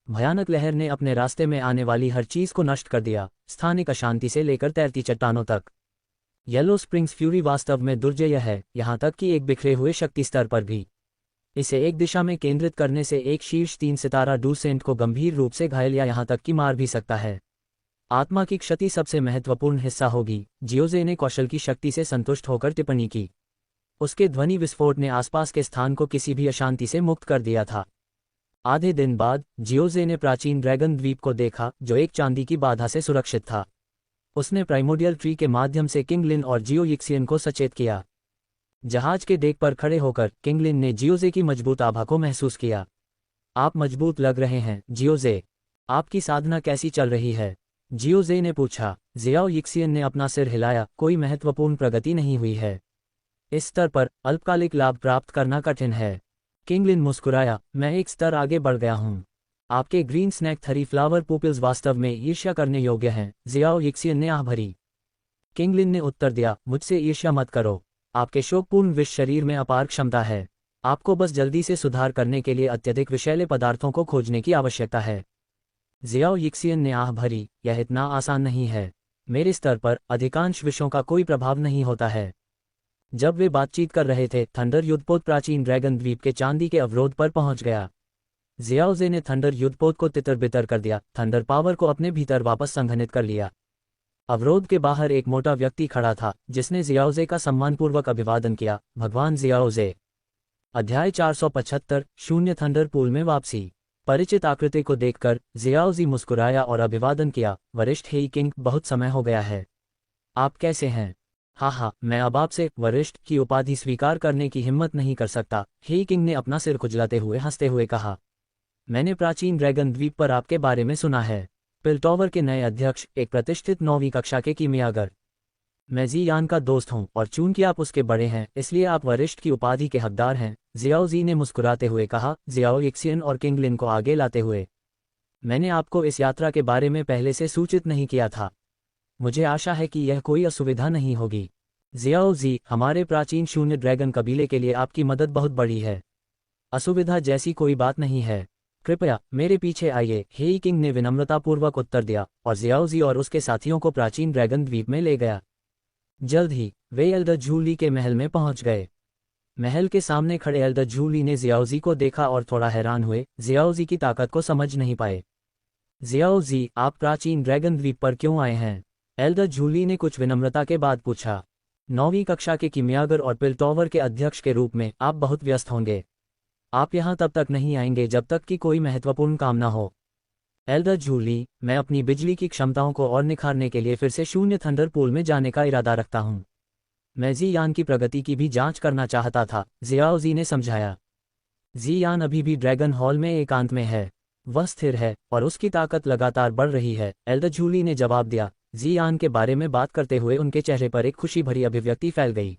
S1: भयानक लहर ने अपने रास्ते में आने वाली हर चीज को नष्ट कर दिया, स्थानिक अशांति से लेकर तैरती चट्टानों तक। येलो स्प्रिंग्स फ्यूरी वास्तव में दुर्जय है, यहां तक कि एक बिखरे हुए शक्ति स्तर पर भी। इसे एक दिशा में केंद्रित करने से एक शीर्ष 3 सितारा डूसेंट को गंभीर रूप से घायल या यहां तक कि मार भी सकता है। आत्मा की क्षति सबसे महत्वपूर्ण हिस्सा होगी, जियोजे ने कौशल की शक्ति से संतुष्ट होकर टिप्पणी की। उसके ध्वनि विस्फोट ने आसपास के स्थान को किसी भी अशांति से मुक्त कर दिया था। आधे दिन बाद जियोजे ने प्राचीन ड्रैगन द्वीप को देखा, जो एक चांदी की बाधा से सुरक्षित था। उसने प्राइमोडियल ट्री के माध्यम से किंगलिन और जियो यिक्सियन को सचेत किया। जहाज के डेक पर खड़े होकर किंगलिन ने जियोजे की मजबूत आभा को महसूस किया। आप मजबूत लग रहे हैं, जियोजे। आपकी साधना कैसी चल रही है? जियोजे ने पूछा। जियाओ यिक्सियन ने अपना सिर हिलाया, कोई महत्वपूर्ण प्रगति नहीं हुई है। इस स्तर पर अल्पकालिक लाभ प्राप्त करना कठिन है। किंगलिन मुस्कुराया, मैं एक स्तर आगे बढ़ गया हूँ। आपके ग्रीन स्नैक थरी फ्लावर पुपिल्स वास्तव में ईर्ष्या करने योग्य हैं, जियाओ यिक्सियन ने आह भरी। किंगलिन ने उत्तर दिया, मुझसे ईर्ष्या मत करो। आपके शोकपूर्ण विष शरीर में अपार क्षमता है। आपको बस जल्दी से सुधार करने के लिए अत्यधिक विषैले पदार्थों को खोजने की आवश्यकता है। जियाओ यिक्सियन ने आह भरी, यह इतना आसान नहीं है। मेरे स्तर पर अधिकांश विषयों का कोई प्रभाव नहीं होता है। जब वे बातचीत कर रहे थे, थंडर युद्धपोत प्राचीन ड्रैगन द्वीप के चांदी के अवरोध पर पहुंच गया। जियाओजे ने थंडर युद्धपोत को तितर-बितर कर दिया, थंडर पावर को अपने भीतर वापस संघनित कर लिया। अवरोध के बाहर एक मोटा व्यक्ति खड़ा था, जिसने जियाओजे का सम्मानपूर्वक अभिवादन किया। भगवान जियाओजे। अध्याय 475 शून्य थंडर पूल में वापसी। परिचित आकृति को देखकर जियाओजी मुस्कुराया और अभिवादन किया। वरिष्ठ हेई किंग, बहुत समय हो गया है। आप कैसे हैं? हाँ, मैं अब आपसे वरिष्ठ की उपाधि स्वीकार करने की हिम्मत नहीं कर सकता, हेई किंग ने अपना सिर खुजलाते हुए हंसते हुए कहा। मैंने प्राचीन ड्रैगन द्वीप पर आपके बारे में सुना है। पिलटॉवर के नए अध्यक्ष, एक प्रतिष्ठित 9वीं कक्षा के कीमियागर। मैं जी यान का दोस्त हूं, और चूंकि आप उसके बड़े हैं, इसलिए आप वरिष्ठ की उपाधि के हकदार हैं, जियाओ जी ने मुस्कुराते हुए कहा, जियाओ यिक्सियन और किंगलिन को आगे लाते हुए। मैंने आपको इस यात्रा के बारे में पहले से सूचित नहीं किया था। मुझे आशा है कि यह कोई असुविधा नहीं होगी। जियाओ जी, हमारे प्राचीन शून्य ड्रैगन कबीले के लिए आपकी मदद बहुत बड़ी है। असुविधा जैसी कोई बात नहीं है। कृपया मेरे पीछे आइए, हेई किंग ने विनम्रतापूर्वक उत्तर दिया, और जियाओ जी और उसके साथियों को प्राचीन ड्रैगन द्वीप में ले गया। जल्द ही वे एल्डर झूली के महल में पहुंच गए। महल के सामने खड़े एल्डर झूली ने जियाओ जी को देखा और थोड़ा हैरान हुए, जियाओ जी की ताकत को समझ नहीं पाए। जियाओ जी, आप प्राचीन ड्रैगन द्वीप पर क्यों आए हैं? एल्डर झूली ने कुछ विनम्रता के बाद पूछा। 9वीं कक्षा के कीमियागर और पिलटॉवर के अध्यक्ष के रूप में आप बहुत व्यस्त होंगे। आप यहां तब तक नहीं आएंगे जब तक कि कोई महत्वपूर्ण काम न हो। एल्डर झूली, मैं अपनी बिजली की क्षमताओं को और निखारने के लिए फिर से शून्य थंडर पूल में जाने का इरादा रखता हूँ। मैं ज़ियान की प्रगति की भी जांच करना चाहता था, जियाओ जी ने समझाया। ज़ियान अभी भी ड्रैगन हॉल में एकांत में है। वह स्थिर है और उसकी ताकत लगातार बढ़ रही है, एल्डर झूली ने जवाब दिया। ज़ियान के बारे में बात करते हुए उनके चेहरे पर एक खुशी भरी अभिव्यक्ति फैल गई।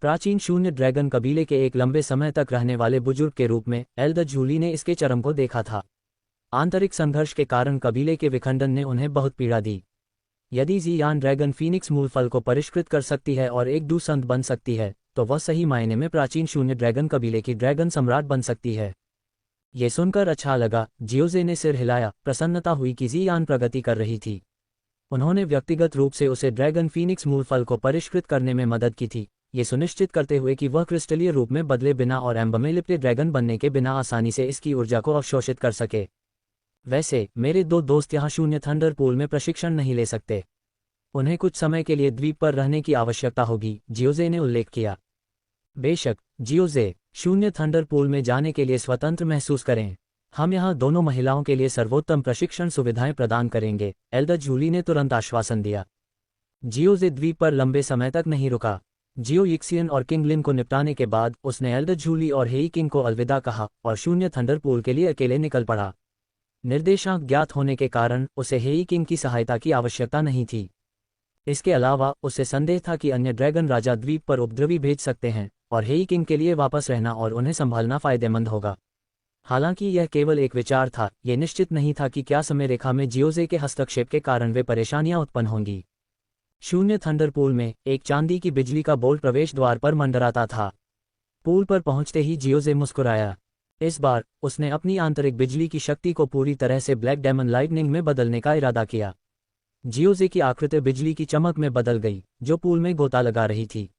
S1: प्राचीन शून्य ड्रैगन कबीले के एक लंबे समय तक रहने वाले बुजुर्ग के रूप में एल्डर झूली ने इसके चरम को देखा था। आंतरिक संघर्ष के कारण कबीले के विखंडन ने उन्हें बहुत पीड़ा दी। यदि ज़ियान ड्रैगन फीनिक्स मूल फल को परिष्कृत कर सकती है और एक संत बन सकती है, तो वह सही मायने में प्राचीन शून्य ड्रैगन कबीले की ड्रैगन सम्राट बन सकती है। ये सुनकर अच्छा लगा, जियोजे ने सिर हिलाया। प्रसन्नता हुई कि ज़ियान प्रगति कर रही थी। उन्होंने व्यक्तिगत रूप से उसे ड्रैगन फीनिक्स मूल फल को परिष्कृत करने में मदद की थी, ये सुनिश्चित करते हुए कि वह क्रिस्टलीय रूप में बदले बिना और एम्बर में लिपटे ड्रैगन बनने के बिना आसानी से इसकी ऊर्जा को अवशोषित कर सके। वैसे मेरे 2 दोस्त यहाँ शून्य थंडर पूल में प्रशिक्षण नहीं ले सकते। उन्हें कुछ समय के लिए द्वीप पर रहने की आवश्यकता होगी, जियोजे ने उल्लेख किया। बेशक जियोजे, शून्य थंडर पूल में जाने के लिए स्वतंत्र महसूस करें। हम यहाँ दोनों महिलाओं के लिए सर्वोत्तम प्रशिक्षण सुविधाएं प्रदान करेंगे, एल्डर झूली ने तुरंत आश्वासन दिया। जियोजे द्वीप पर लंबे समय तक नहीं रुका। जियो यिक्सियन और किंग लिन को निपटाने के बाद उसने एल्डर झूली और हेई किंग को अलविदा कहा और शून्य थंडर पूल के लिए अकेले निकल पड़ा। निर्देशांक ज्ञात होने के कारण उसे हेई किंग की सहायता की आवश्यकता नहीं थी। इसके अलावा उसे संदेह था कि अन्य ड्रैगन राजा द्वीप पर उपद्रवी भेज सकते हैं और हेई किंग के लिए वापस रहना और उन्हें संभालना फायदेमंद होगा। हालांकि यह केवल एक विचार था, यह निश्चित नहीं था कि क्या समय रेखा में जियोजे के हस्तक्षेप के कारण वे परेशानियां उत्पन्न होंगी। शून्य थंडर पूल में एक चांदी की बिजली का बोल्ट प्रवेश द्वार पर मंडराता था। पूल पर पहुंचते ही जियोजे मुस्कुराया। इस बार उसने अपनी आंतरिक बिजली की शक्ति को पूरी तरह से ब्लैक डेमन लाइटनिंग में बदलने का इरादा किया। जियोजे की आकृति बिजली की चमक में बदल गई, जो पूल में गोता लगा रही थी।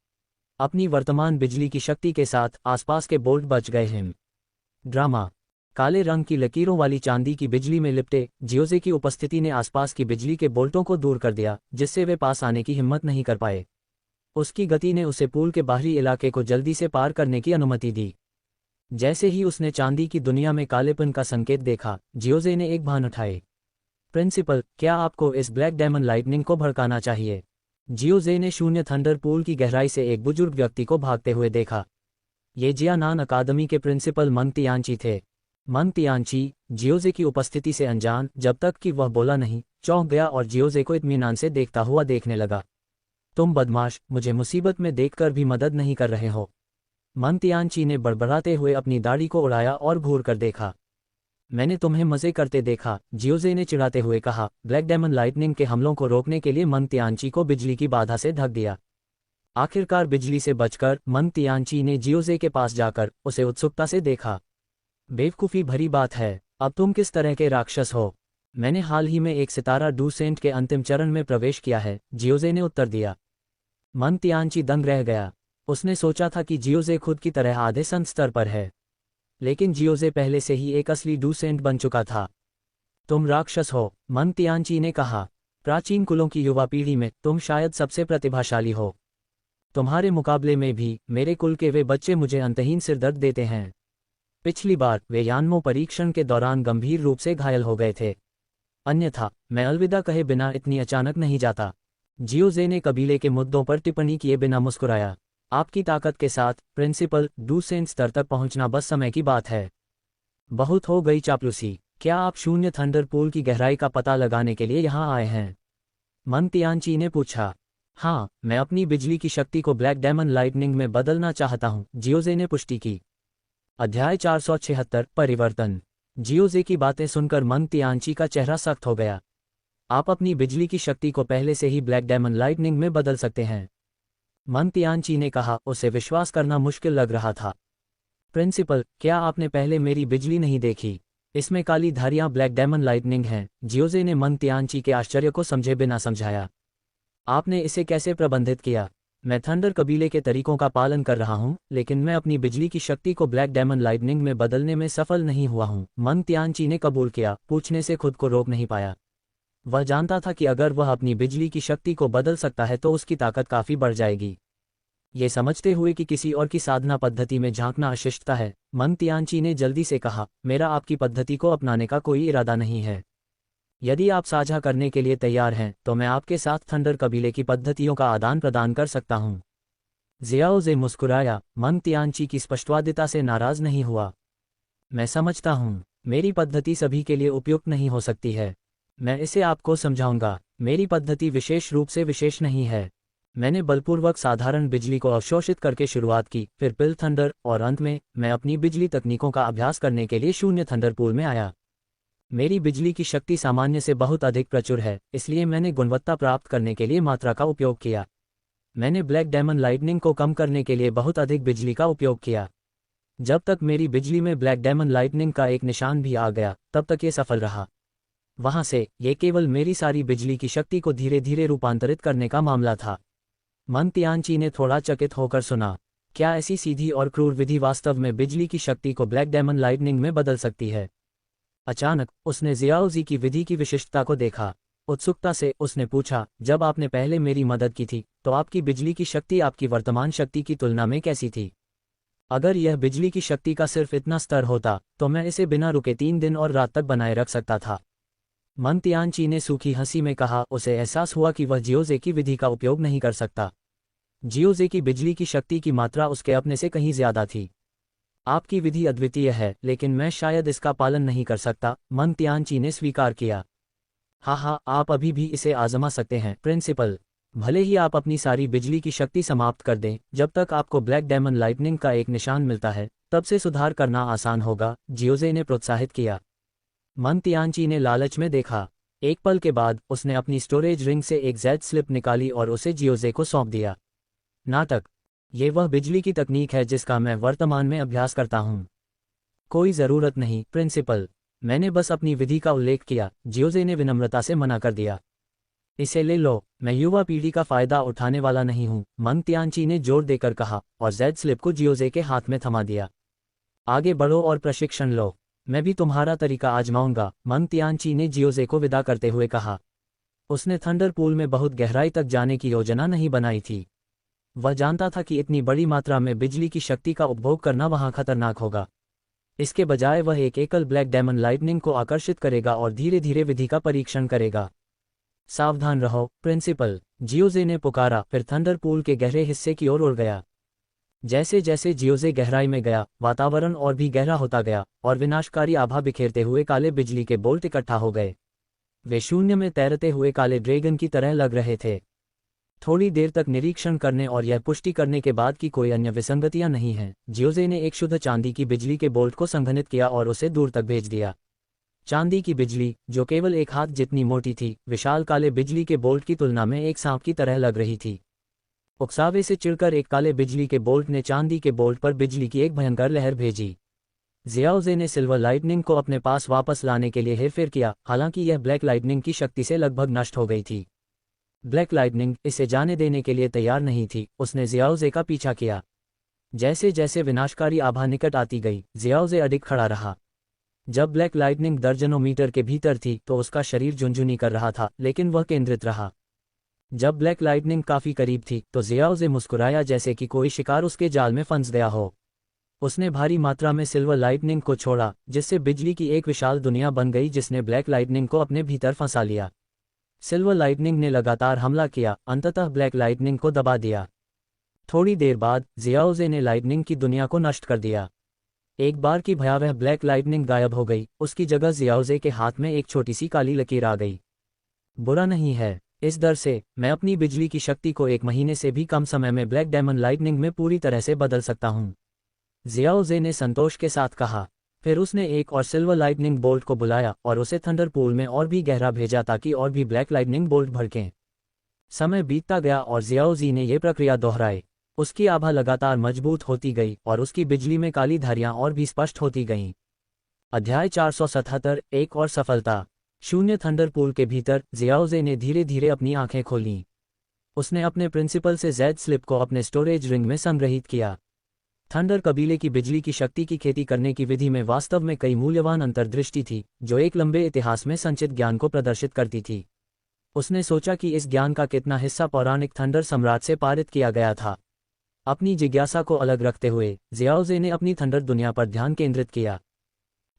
S1: अपनी वर्तमान बिजली की शक्ति के साथ आसपास के बोल्ट बच गए हैं। ड्रामा। काले रंग की लकीरों वाली चांदी की बिजली में लिपटे जियोजे की उपस्थिति ने आसपास की बिजली के बोल्टों को दूर कर दिया, जिससे वे पास आने की हिम्मत नहीं कर पाए। उसकी गति ने उसे पूल के बाहरी इलाके को जल्दी से पार करने की अनुमति दी। जैसे ही उसने चांदी की दुनिया में कालेपन का संकेत देखा, जियोजे ने एक भान उठाए। प्रिंसिपल, क्या आपको इस ब्लैक डेमन लाइटनिंग को भड़काना चाहिए? जियोजे ने शून्य थंडर पूल की गहराई से एक बुजुर्ग व्यक्ति को भागते हुए देखा। ये जियानान अकादमी के प्रिंसिपल मंग तियानची थे। मंग तियानची, जियोजे की उपस्थिति से अनजान, जब तक कि वह बोला नहीं, चौंक गया और जियोजे को इत्मीनान से देखता हुआ देखने लगा। तुम बदमाश, मुझे मुसीबत में देखकर भी मदद नहीं कर रहे हो। मंग तियानची ने बड़बड़ाते हुए अपनी दाढ़ी को उड़ाया और घूर कर देखा। मैंने तुम्हें मजे करते देखा, जियोजे ने चिढ़ाते हुए कहा। ब्लैक डेमन लाइटनिंग के हमलों को रोकने के लिए मंग तियानची को बिजली की बाधा से ढक दिया। आखिरकार बिजली से बचकर मंग तियानची ने जियोजे के पास जाकर उसे उत्सुकता से देखा। बेवकूफ़ी भरी बात है, अब तुम किस तरह के राक्षस हो? मैंने हाल ही में एक सितारा डूसेंट के अंतिम चरण में प्रवेश किया है, जियोजे ने उत्तर दिया। मंग तियानची दंग रह गया। उसने सोचा था कि जियोजे खुद की तरह आधे संत स्तर पर है, लेकिन जियोजे पहले से ही एक असली डूसेंट बन चुका था। तुम राक्षस हो, मंग तियानची ने कहा। प्राचीन कुलों की युवा पीढ़ी में तुम शायद सबसे प्रतिभाशाली हो। तुम्हारे मुकाबले में भी मेरे कुल के वे बच्चे मुझे अंतहीन सिरदर्द देते हैं। पिछली बार वे यानमो परीक्षण के दौरान गंभीर रूप से घायल हो गए थे, अन्यथा मैं अलविदा कहे बिना इतनी अचानक नहीं जाता। जियोजे ने कबीले के मुद्दों पर टिप्पणी किए बिना मुस्कुराया। आपकी ताकत के साथ प्रिंसिपल डूसेंट स्तर तक पहुंचना बस समय की बात है। बहुत हो गई चापलूसी। क्या आप शून्य थंडर पूल की गहराई का पता लगाने के लिए यहाँ आए हैं? मंग तियानची ने पूछा। हाँ, मैं अपनी बिजली की शक्ति को ब्लैक डेमन लाइटनिंग में बदलना चाहता हूँ, जियोजे ने पुष्टि की। अध्याय 476 परिवर्तन। जियोजे की बातें सुनकर मंग तियानची का चेहरा सख्त हो गया। आप अपनी बिजली की शक्ति को पहले से ही ब्लैक डेमन लाइटनिंग में बदल सकते हैं, मंग तियानची ने कहा। उसे विश्वास करना मुश्किल लग रहा था। प्रिंसिपल, क्या आपने पहले मेरी बिजली नहीं देखी? इसमें काली धारियां ब्लैक डेमन लाइटनिंग हैं, जियोजे ने मंग तियानची के आश्चर्य को समझे बिना समझाया। आपने इसे कैसे प्रबंधित किया? मैं थंडर कबीले के तरीकों का पालन कर रहा हूं, लेकिन मैं अपनी बिजली की शक्ति को ब्लैक डेमन लाइटनिंग में बदलने में सफल नहीं हुआ हूं, मंग तियानची ने कबूल किया, पूछने से खुद को रोक नहीं पाया। वह जानता था कि अगर वह अपनी बिजली की शक्ति को बदल सकता है तो उसकी ताकत काफी बढ़ जाएगी। ये समझते हुए कि किसी और की साधना पद्धति में झांकना अशिष्टता है, मंग तियानची ने जल्दी से कहा, मेरा आपकी पद्धति को अपनाने का कोई इरादा नहीं है। यदि आप साझा करने के लिए तैयार हैं तो मैं आपके साथ थंडर कबीले की पद्धतियों का आदान प्रदान कर सकता हूँ। जियाओ जे मुस्कुराया, मंग तियानची की स्पष्टवादिता से नाराज नहीं हुआ। मैं समझता हूँ, मेरी पद्धति सभी के लिए उपयुक्त नहीं हो सकती है। मैं इसे आपको समझाऊंगा। मेरी पद्धति विशेष रूप से विशेष नहीं है। मैंने बलपूर्वक साधारण बिजली को अवशोषित करके शुरुआत की, फिर पिल थंडर, और अंत में मैं अपनी बिजली तकनीकों का अभ्यास करने के लिए शून्य थंडर पूल में आया। मेरी बिजली की शक्ति सामान्य से बहुत अधिक प्रचुर है, इसलिए मैंने गुणवत्ता प्राप्त करने के लिए मात्रा का उपयोग किया। मैंने ब्लैक डायमंड लाइटनिंग को कम करने के लिए बहुत अधिक बिजली का उपयोग किया। जब तक मेरी बिजली में ब्लैक डायमंड लाइटनिंग का एक निशान भी आ गया, तब तक ये सफल रहा। वहां से ये केवल मेरी सारी बिजली की शक्ति को धीरे धीरे रूपांतरित करने का मामला था। मंग तियानची ने थोड़ा चकित होकर सुना। क्या ऐसी सीधी और क्रूर विधि वास्तव में बिजली की शक्ति को ब्लैक डायमंड लाइटनिंग में बदल सकती है? अचानक उसने जियाओजी की विधि की विशिष्टता को देखा। उत्सुकता से उसने पूछा, जब आपने पहले मेरी मदद की थी तो आपकी बिजली की शक्ति आपकी वर्तमान शक्ति की तुलना में कैसी थी? अगर यह बिजली की शक्ति का सिर्फ इतना स्तर होता तो मैं इसे बिना रुके 3 दिन और रात तक बनाए रख सकता था। मंग तियानची ने सूखी हंसी में कहा। उसे एहसास हुआ कि वह जियोजे की विधि का उपयोग नहीं कर सकता। जियोजे की बिजली की शक्ति की मात्रा उसके अपने से कहीं ज्यादा थी। आपकी विधि अद्वितीय है, लेकिन मैं शायद इसका पालन नहीं कर सकता, मंग तियानची ने स्वीकार किया। हाँ, आप अभी भी इसे आजमा सकते हैं प्रिंसिपल। भले ही आप अपनी सारी बिजली की शक्ति समाप्त कर दें, जब तक आपको ब्लैक डायमंड लाइटनिंग का एक निशान मिलता है तब से सुधार करना आसान होगा, जियोजे ने प्रोत्साहित किया। मंग तियानची ने लालच में देखा। एक पल के बाद उसने अपनी स्टोरेज रिंग से एक जेड स्लिप निकाली और उसे जियोजे को सौंप दिया। नाटक, ये वह बिजली की तकनीक है जिसका मैं वर्तमान में अभ्यास करता हूँ। कोई ज़रूरत नहीं प्रिंसिपल, मैंने बस अपनी विधि का उल्लेख किया, जियोजे ने विनम्रता से मना कर दिया। इसे ले लो, मैं युवा पीढ़ी का फायदा उठाने वाला नहीं हूँ, मंग तियानची ने जोर देकर कहा और जेड स्लिप को जियोजे के हाथ में थमा दिया। आगे बढ़ो और प्रशिक्षण लो, मैं भी तुम्हारा तरीका आजमाऊंगा, मंग तियानची ने जियोजे को विदा करते हुए कहा। उसने थंडर पूल में बहुत गहराई तक जाने की योजना नहीं बनाई थी। वह जानता था कि इतनी बड़ी मात्रा में बिजली की शक्ति का उपभोग करना वहां खतरनाक होगा। इसके बजाय वह एक एकल ब्लैक डायमंड लाइटनिंग को आकर्षित करेगा और धीरे धीरे विधि का परीक्षण करेगा। सावधान रहो प्रिंसिपल, जियोजे ने पुकारा, फिर थंडर पूल के गहरे हिस्से की ओर उड़ गया। जैसे जैसे जियोजे गहराई में गया, वातावरण और भी गहरा होता गया और विनाशकारी आभा बिखेरते हुए काले बिजली के बोल्ट इकट्ठा हो गए। वे शून्य में तैरते हुए काले ड्रैगन की तरह लग रहे थे। थोड़ी देर तक निरीक्षण करने और यह पुष्टि करने के बाद कि कोई अन्य विसंगतियां नहीं हैं, जियोजे ने एक शुद्ध चांदी की बिजली के बोल्ट को संघनित किया और उसे दूर तक भेज दिया। चांदी की बिजली, जो केवल एक हाथ जितनी मोटी थी, विशाल काले बिजली के बोल्ट की तुलना में एक सांप की तरह लग रही थी। उकसावे से चिढ़कर एक काले बिजली के बोल्ट ने चांदी के बोल्ट पर बिजली की एक भयंकर लहर भेजी। जियाओजे ने सिल्वर लाइटनिंग को अपने पास वापस लाने के लिए हेरफेर किया, हालांकि यह ब्लैक लाइटनिंग की शक्ति से लगभग नष्ट हो गई थी। ब्लैक लाइटनिंग इसे जाने देने के लिए तैयार नहीं थी। उसने जियाओजे का पीछा किया। जैसे जैसे विनाशकारी आभा निकट आती गई, जियाओजे अडिग खड़ा रहा। जब ब्लैक लाइटनिंग दर्जनों मीटर के भीतर थी तो उसका शरीर झुंझुनी कर रहा था, लेकिन वह केंद्रित रहा। जब ब्लैक लाइटनिंग काफी करीब थी तो जियाओजे मुस्कुराया, जैसे कि कोई शिकार उसके जाल में फंस गया हो। उसने भारी मात्रा में सिल्वर लाइटनिंग को छोड़ा, जिससे बिजली की एक विशाल दुनिया बन गई जिसने ब्लैक लाइटनिंग को अपने भीतर फंसा लिया। सिल्वर लाइटनिंग ने लगातार हमला किया, अंततः ब्लैक लाइटनिंग को दबा दिया। थोड़ी देर बाद जियाओजे ने लाइटनिंग की दुनिया को नष्ट कर दिया। एक बार की भयावह ब्लैक लाइटनिंग गायब हो गई, उसकी जगह जियाओजे के हाथ में एक छोटी सी काली लकीर आ गई। बुरा नहीं है, इस दर से मैं अपनी बिजली की शक्ति को 1 महीने से भी कम समय में ब्लैक डायमंड लाइटनिंग में पूरी तरह से बदल सकता हूँ, जियाओजे ने संतोष के साथ कहा। फिर उसने एक और सिल्वर लाइटनिंग बोल्ट को बुलाया और उसे थंडर पूल में और भी गहरा भेजा ताकि और भी ब्लैक लाइटनिंग बोल्ट भड़कें। समय बीतता गया और जियाओजी ने यह प्रक्रिया दोहराई। उसकी आभा लगातार मजबूत होती गई और उसकी बिजली में काली धारियां और भी स्पष्ट होती गईं। अध्याय 477, एक और सफलता। शून्य थंडर पूल के भीतर जियाओजे ने धीरे धीरे अपनी आंखें खोलीं। उसने अपने प्रिंसिपल से जेड स्लिप को अपने स्टोरेज रिंग में संग्रहित किया। थंडर कबीले की बिजली की शक्ति की खेती करने की विधि में वास्तव में कई मूल्यवान अंतर्दृष्टि थी, जो एक लंबे इतिहास में संचित ज्ञान को प्रदर्शित करती थी। उसने सोचा कि इस ज्ञान का कितना हिस्सा पौराणिक थंडर सम्राट से पारित किया गया था। अपनी जिज्ञासा को अलग रखते हुए जियाओजे ने अपनी थंडर दुनिया पर ध्यान केंद्रित किया।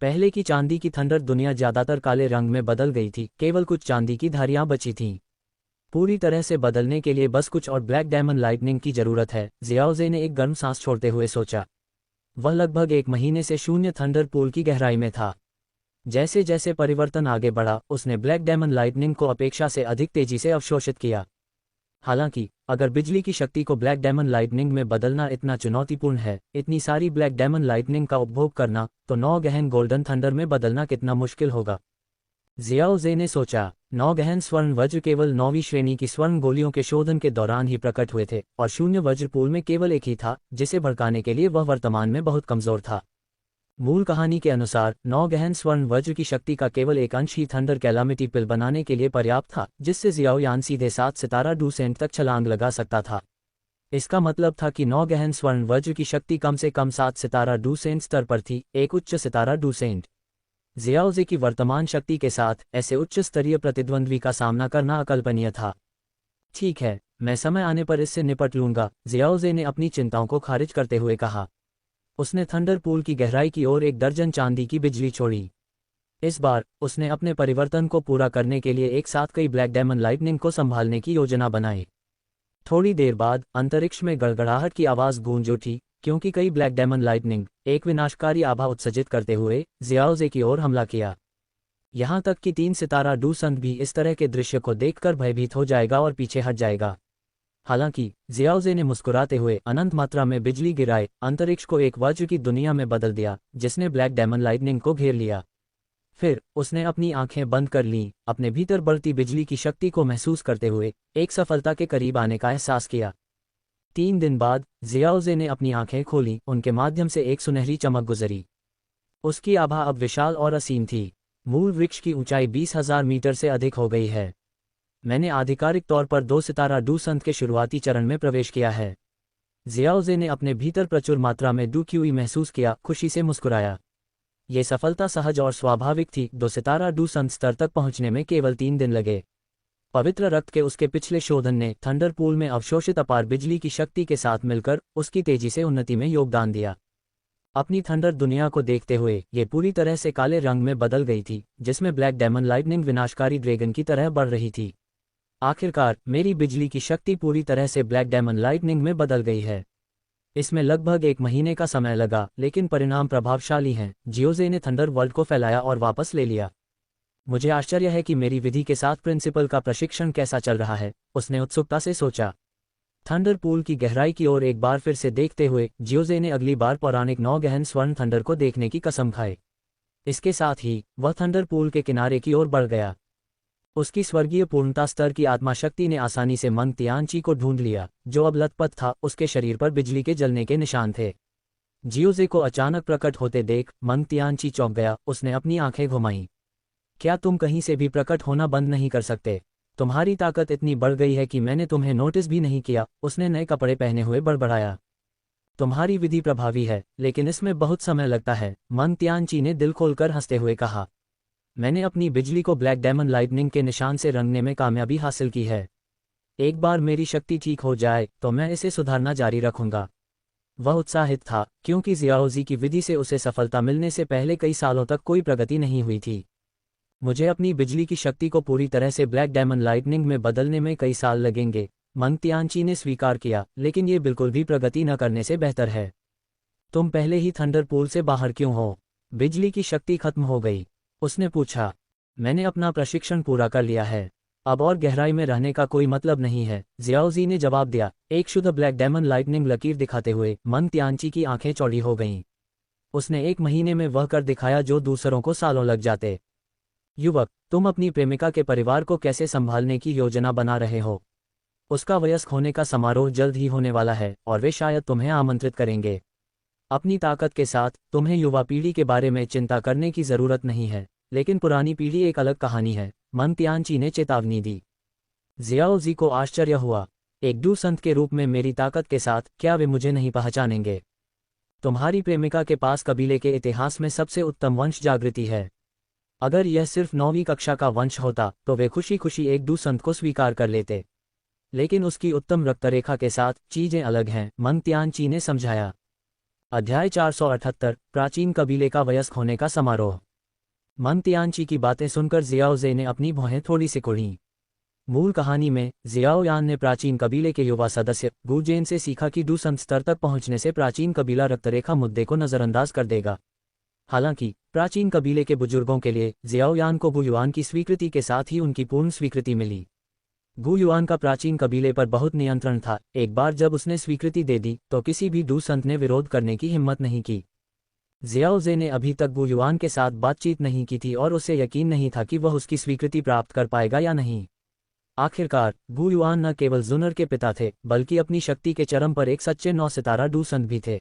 S1: पहले की चांदी की थंडर दुनिया ज्यादातर काले रंग में बदल गई थी, केवल कुछ चांदी की धारियां बची थीं। पूरी तरह से बदलने के लिए बस कुछ और ब्लैक डायमंड लाइटनिंग की जरूरत है, जियाओजे ने एक गर्म सांस छोड़ते हुए सोचा। वह लगभग 1 महीने से शून्य थंडर पूल की गहराई में था। जैसे जैसे परिवर्तन आगे बढ़ा, उसने ब्लैक डायमंड लाइटनिंग को अपेक्षा से अधिक तेजी से अवशोषित किया। हालांकि अगर बिजली की शक्ति को ब्लैक डायमंड लाइटनिंग में बदलना इतना चुनौतीपूर्ण है, इतनी सारी ब्लैक डायमंड लाइटनिंग का उपभोग करना, तो 9 गहन गोल्डन थंडर में बदलना कितना मुश्किल होगा। जियाओजे ने सोचा। 9 गहन स्वर्ण वज्र केवल 9वीं श्रेणी की स्वर्ण गोलियों के शोधन के दौरान ही प्रकट हुए थे, और शून्य वज्र पूल में केवल एक ही था, जिसे भड़काने के लिए वह वर्तमान में बहुत कमजोर था। मूल कहानी के अनुसार 9 गहन स्वर्ण वज्र की शक्ति का केवल एक अंश ही थंडर कैलामिटी पिल बनाने के लिए पर्याप्त था, जिससे जियाओ यान सीधे 7 सितारा डूसेंट तक छलांग लगा सकता था। इसका मतलब था कि 9 गहन स्वर्ण वज्र की शक्ति कम से कम 7 सितारा डूसेंट स्तर पर थी, एक उच्च सितारा डूसेंट। जियाओजे की वर्तमान शक्ति के साथ ऐसे उच्च स्तरीय प्रतिद्वंद्वी का सामना करना अकल्पनीय था। ठीक है, मैं समय आने पर इससे निपट लूंगा, जियाओजे ने अपनी चिंताओं को खारिज करते हुए कहा। उसने थंडर पूल की गहराई की ओर 1 दर्जन चांदी की बिजली छोड़ी। इस बार उसने अपने परिवर्तन को पूरा करने के लिए एक साथ कई ब्लैक डायमंड लाइटनिंग को संभालने की योजना बनाई। थोड़ी देर बाद अंतरिक्ष में गड़गड़ाहट की आवाज गूंज उठी, क्योंकि कई ब्लैक डायमंड लाइटनिंग एक विनाशकारी आभा उत्सर्जित करते हुए जियाओजे की ओर हमला किया। यहां तक कि 3 सितारा डूसंत भी इस तरह के दृश्य को देखकर भयभीत हो जाएगा और पीछे हट जाएगा। हालांकि जियाओजे ने मुस्कुराते हुए अनंत मात्रा में बिजली गिराए अंतरिक्ष को एक वज्र की दुनिया में बदल दिया, जिसने ब्लैक डायमंड लाइटनिंग को घेर लिया। फिर उसने अपनी आंखें बंद कर लीं, अपने भीतर बढ़ती बिजली की शक्ति को महसूस करते हुए एक सफलता के करीब आने का एहसास किया। 3 दिन बाद जियाओजे ने अपनी आंखें खोलीं, उनके माध्यम से एक सुनहरी चमक गुजरी। उसकी आभा अब विशाल और असीम थी। मूल वृक्ष की ऊंचाई 20,000 मीटर से अधिक हो गई है। मैंने आधिकारिक तौर पर 2 सितारा डूसंत के शुरुआती चरण में प्रवेश किया है। जियाओजे ने अपने भीतर प्रचुर मात्रा में डूक्यूई महसूस किया, खुशी से मुस्कुराया। ये सफलता सहज और स्वाभाविक थी। 2 सितारा डूसंत स्तर तक पहुंचने में केवल 3 दिन लगे। पवित्र रक्त के उसके पिछले शोधन ने थंडर पूल में अवशोषित अपार बिजली की शक्ति के साथ मिलकर उसकी तेजी से उन्नति में योगदान दिया। अपनी थंडर दुनिया को देखते हुए ये पूरी तरह से काले रंग में बदल गई थी, जिसमें ब्लैक डायमंड लाइटनिंग विनाशकारी ड्रैगन की तरह बढ़ रही थी। आखिरकार मेरी बिजली की शक्ति पूरी तरह से ब्लैक डायमंड लाइटनिंग में बदल गई है। इसमें लगभग 1 महीने का समय लगा, लेकिन परिणाम प्रभावशाली हैं। जियाओजे ने थंडर वर्ल्ड को फैलाया और वापस ले लिया। मुझे आश्चर्य है कि मेरी विधि के साथ प्रिंसिपल का प्रशिक्षण कैसा चल रहा है, उसने उत्सुकता से सोचा। थंडर पूल की गहराई की ओर एक बार फिर से देखते हुए जियाओजे ने अगली बार पौराणिक 9 गहन स्वर्ण थंडर को देखने की कसम खाई। इसके साथ ही वह थंडर पूल के किनारे की ओर बढ़ गया। उसकी स्वर्गीय पूर्णता स्तर की आत्मा शक्ति ने आसानी से मंग तियानची को ढूंढ लिया, जो अब लथपथ था। उसके शरीर पर बिजली के जलने के निशान थे। जियाओजे को अचानक प्रकट होते देख मंग तियानची चौंक गया। उसने अपनी आंखें घुमाईं। क्या तुम कहीं से भी प्रकट होना बंद नहीं कर सकते? तुम्हारी ताकत इतनी बढ़ गई है कि मैंने तुम्हें नोटिस भी नहीं किया, उसने नए कपड़े पहने हुए बड़बड़ाया। तुम्हारी विधि प्रभावी है, लेकिन इसमें बहुत समय लगता है, मंग तियानची ने दिल खोलकर हंसते हुए कहा। मैंने अपनी बिजली को ब्लैक डायमंड लाइटनिंग के निशान से रंगने में कामयाबी हासिल की है। एक बार मेरी शक्ति ठीक हो जाए तो मैं इसे सुधारना जारी रखूंगा। वह उत्साहित था, क्योंकि जियाओजे की विधि से उसे सफलता मिलने से पहले कई सालों तक कोई प्रगति नहीं हुई थी। मुझे अपनी बिजली की शक्ति को पूरी तरह से ब्लैक डायमंड लाइटनिंग में बदलने में कई साल लगेंगे, मंग तियानची ने स्वीकार किया, लेकिन ये बिल्कुल भी प्रगति न करने से बेहतर है। तुम पहले ही थंडर पूल से बाहर क्यों हो? बिजली की शक्ति खत्म हो गई, उसने पूछा। मैंने अपना प्रशिक्षण पूरा कर लिया है, अब और गहराई में रहने का कोई मतलब नहीं है, जियाओजे ने जवाब दिया, एक शुद्ध ब्लैक डायमंड लाइटनिंग लकीर दिखाते हुए। मंग तियानची की आंखें चौड़ी हो गईं। उसने 1 महीने में वह कर दिखाया जो दूसरों को सालों लग जाते। युवक, तुम अपनी प्रेमिका के परिवार को कैसे संभालने की योजना बना रहे हो? उसका वयस्क होने का समारोह जल्द ही होने वाला है और वे शायद तुम्हें आमंत्रित करेंगे। अपनी ताकत के साथ तुम्हें युवा पीढ़ी के बारे में चिंता करने की जरूरत नहीं है, लेकिन पुरानी पीढ़ी एक अलग कहानी है, मंग तियानची ने चेतावनी दी। जियाओजे को आश्चर्य हुआ। एक डूसंत के रूप में मेरी ताकत के साथ क्या वे मुझे नहीं पहचानेंगे? तुम्हारी प्रेमिका के पास कबीले के इतिहास में सबसे उत्तम वंश जागृति है। अगर यह सिर्फ 9वीं कक्षा का वंश होता तो वे खुशी खुशी एक डूसंत को स्वीकार कर लेते, लेकिन उसकी उत्तम रक्तरेखा के साथ चीजें अलग हैं, मंग तियानची ने समझाया। अध्याय 478 प्राचीन कबीले का वयस्क होने का समारोह। मन तियानची की बातें सुनकर जियाओ जे ने अपनी भौहें थोड़ी सी कुढ़ीं। मूल कहानी में जियाओ यान ने प्राचीन कबीले के युवा सदस्य गु जेन से सीखा कि डूसंत स्तर तक पहुंचने से प्राचीन कबीला रक्तरेखा मुद्दे को नजरअंदाज कर देगा। हालांकि प्राचीन कबीले के बुजुर्गों के लिए जियाओ यान को गु युआन की स्वीकृति के साथ ही उनकी पूर्ण स्वीकृति मिली। गु युआन का प्राचीन कबीले पर बहुत नियंत्रण था। एक बार जब उसने स्वीकृति दे दी तो किसी भी डूसंत ने विरोध करने की हिम्मत नहीं की। जियाओ जे ने अभी तक गु युआन के साथ बातचीत नहीं की थी और उसे यकीन नहीं था कि वह उसकी स्वीकृति प्राप्त कर पाएगा या नहीं। आखिरकार गु युआन न केवल जुनर के पिता थे बल्कि अपनी शक्ति के चरम पर एक सच्चे 9 सितारा डूसंत भी थे।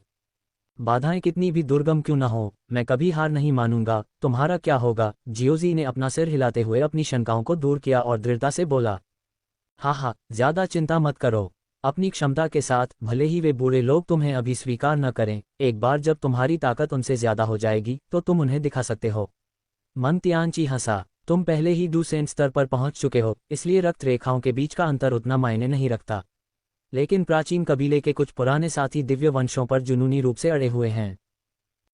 S1: बाधाएं कितनी भी दुर्गम क्यों न हो, मैं कभी हार नहीं मानूंगा। तुम्हारा क्या होगा? जियोजी ने अपना सिर हिलाते हुए अपनी शंकाओं को दूर किया और दृढ़ता से बोला, हाँ, ज्यादा चिंता मत करो। अपनी क्षमता के साथ भले ही वे बूढ़े लोग तुम्हें अभी स्वीकार न करें, एक बार जब तुम्हारी ताकत उनसे ज्यादा हो जाएगी तो तुम उन्हें दिखा सकते हो। मन तियानची हंसा, तुम पहले ही डूसेंट स्तर पर पहुंच चुके हो, इसलिए रक्त रेखाओं के बीच का अंतर उतना मायने नहीं रखता। लेकिन प्राचीन कबीले के कुछ पुराने साथी दिव्य वंशों पर जुनूनी रूप से अड़े हुए हैं।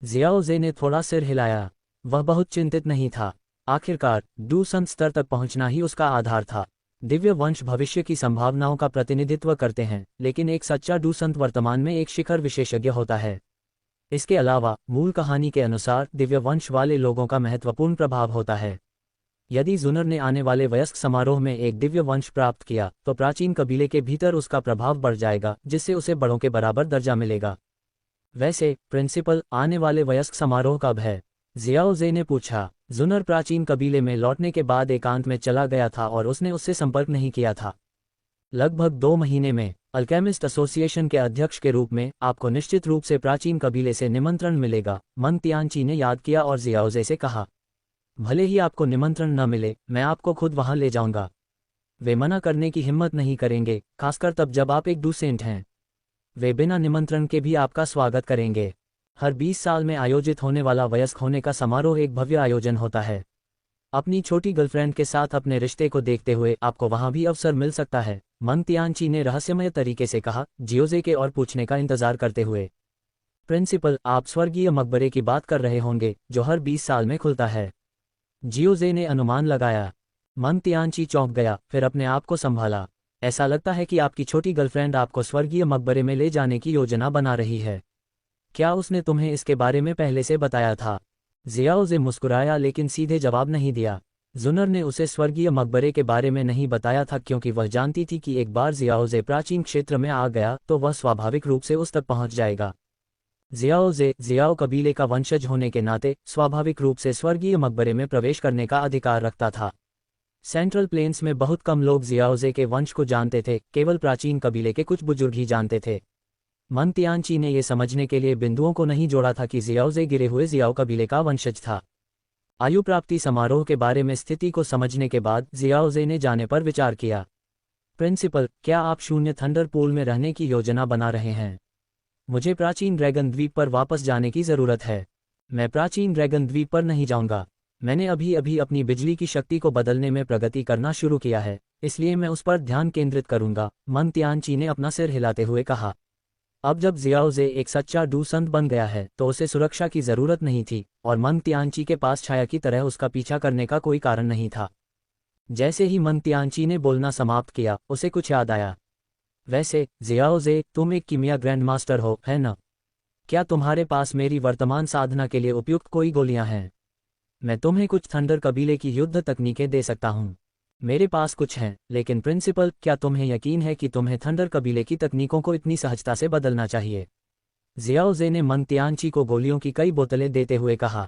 S1: जियाओ जे ने थोड़ा सिर हिलाया। वह बहुत चिंतित नहीं था। आखिरकार डूसंत स्तर तक पहुंचना ही उसका आधार था। दिव्य वंश भविष्य की संभावनाओं का प्रतिनिधित्व करते हैं, लेकिन एक सच्चा डूसंत वर्तमान में एक शिखर विशेषज्ञ होता है। इसके अलावा मूल कहानी के अनुसार दिव्य वंश वाले लोगों का महत्वपूर्ण प्रभाव होता है। यदि जुनर ने आने वाले वयस्क समारोह में एक दिव्य वंश प्राप्त किया तो प्राचीन कबीले के भीतर उसका प्रभाव बढ़ जाएगा, जिससे उसे बड़ों के बराबर दर्जा मिलेगा। वैसे प्रिंसिपल, आने वाले वयस्क समारोह कब है? जियाओ जे ने पूछा। जुनर प्राचीन कबीले में लौटने के बाद एकांत में चला गया था और उसने उससे संपर्क नहीं किया था। लगभग 2 महीने में अल्केमिस्ट एसोसिएशन के अध्यक्ष के रूप में आपको निश्चित रूप से प्राचीन कबीले से निमंत्रण मिलेगा। मन तियानची ने याद किया और जियाओ जे से कहा, भले ही आपको निमंत्रण न मिले, मैं आपको खुद वहां ले जाऊंगा। वे मना करने की हिम्मत नहीं करेंगे, खासकर तब जब आप एक डूसेंट हैं। वे बिना निमंत्रण के भी आपका स्वागत करेंगे। हर 20 साल में आयोजित होने वाला वयस्क होने का समारोह एक भव्य आयोजन होता है। अपनी छोटी गर्लफ्रेंड के साथ अपने रिश्ते को देखते हुए आपको वहां भी अवसर मिल सकता है, मन तियानची ने रहस्यमय तरीके से कहा, जियोजे के और पूछने का इंतजार करते हुए। प्रिंसिपल, आप स्वर्गीय मकबरे की बात कर रहे होंगे जो हर 20 साल में खुलता है। जियोजे ने अनुमान लगाया। मन तियानची चौंक गया, फिर अपने आप को संभाला। ऐसा लगता है कि आपकी छोटी गर्लफ्रेंड आपको स्वर्गीय मकबरे में ले जाने की योजना बना रही है। क्या उसने तुम्हें इसके बारे में पहले से बताया था? जियाओ जे मुस्कुराया लेकिन सीधे जवाब नहीं दिया। जुनर ने उसे स्वर्गीय मकबरे के बारे में नहीं बताया था क्योंकि वह जानती थी कि एक बार जियाओ जे प्राचीन क्षेत्र में आ गया तो वह स्वाभाविक रूप से उस तक पहुंच जाएगा। जियाओ जे जियाओ कबीले का वंशज होने के नाते स्वाभाविक रूप से स्वर्गीय मकबरे में प्रवेश करने का अधिकार रखता था। सेंट्रल प्लेन्स में बहुत कम लोग जियाओ जे के वंश को जानते थे, केवल प्राचीन कबीले के कुछ बुजुर्ग ही जानते थे। मन तियानची ने यह समझने के लिए बिंदुओं को नहीं जोड़ा था कि जियाओ जे गिरे हुए जियाओ कबीले का वंशज था। आयु प्राप्ति समारोह के बारे में स्थिति को समझने के बाद जियाओ जे ने जाने पर विचार किया। प्रिंसिपल, क्या आप शून्य थंडर पूल में रहने की योजना बना रहे हैं? मुझे प्राचीन ड्रैगन द्वीप पर वापस जाने की जरूरत है। मैं प्राचीन ड्रैगन द्वीप पर नहीं जाऊंगा। मैंने अभी अभी अपनी बिजली की शक्ति को बदलने में प्रगति करना शुरू किया है, इसलिए मैं उस पर ध्यान केंद्रित करूंगा, मन तियानची ने अपना सिर हिलाते हुए कहा। अब जब जियाओ जे एक सच्चा डूसंत बन गया है तो उसे सुरक्षा की जरूरत नहीं थी और मन तियानची के पास छाया की तरह उसका पीछा करने का कोई कारण नहीं था। जैसे ही मन तियानची ने बोलना समाप्त किया, उसे कुछ याद आया। वैसे जियाओ जे, तुम एक कीमिया ग्रैंड मास्टर हो, है न? क्या तुम्हारे पास मेरी वर्तमान साधना के लिए उपयुक्त कोई गोलियां हैं? मैं तुम्हें कुछ थंडर कबीले की युद्ध तकनीकें दे सकता हूं। मेरे पास कुछ हैं, लेकिन प्रिंसिपल, क्या तुम्हें यकीन है कि तुम्हें थंडर कबीले की तकनीकों को इतनी सहजता से बदलना चाहिए? जियाओ जे ने मन तियानची को गोलियों की कई बोतलें देते हुए कहा।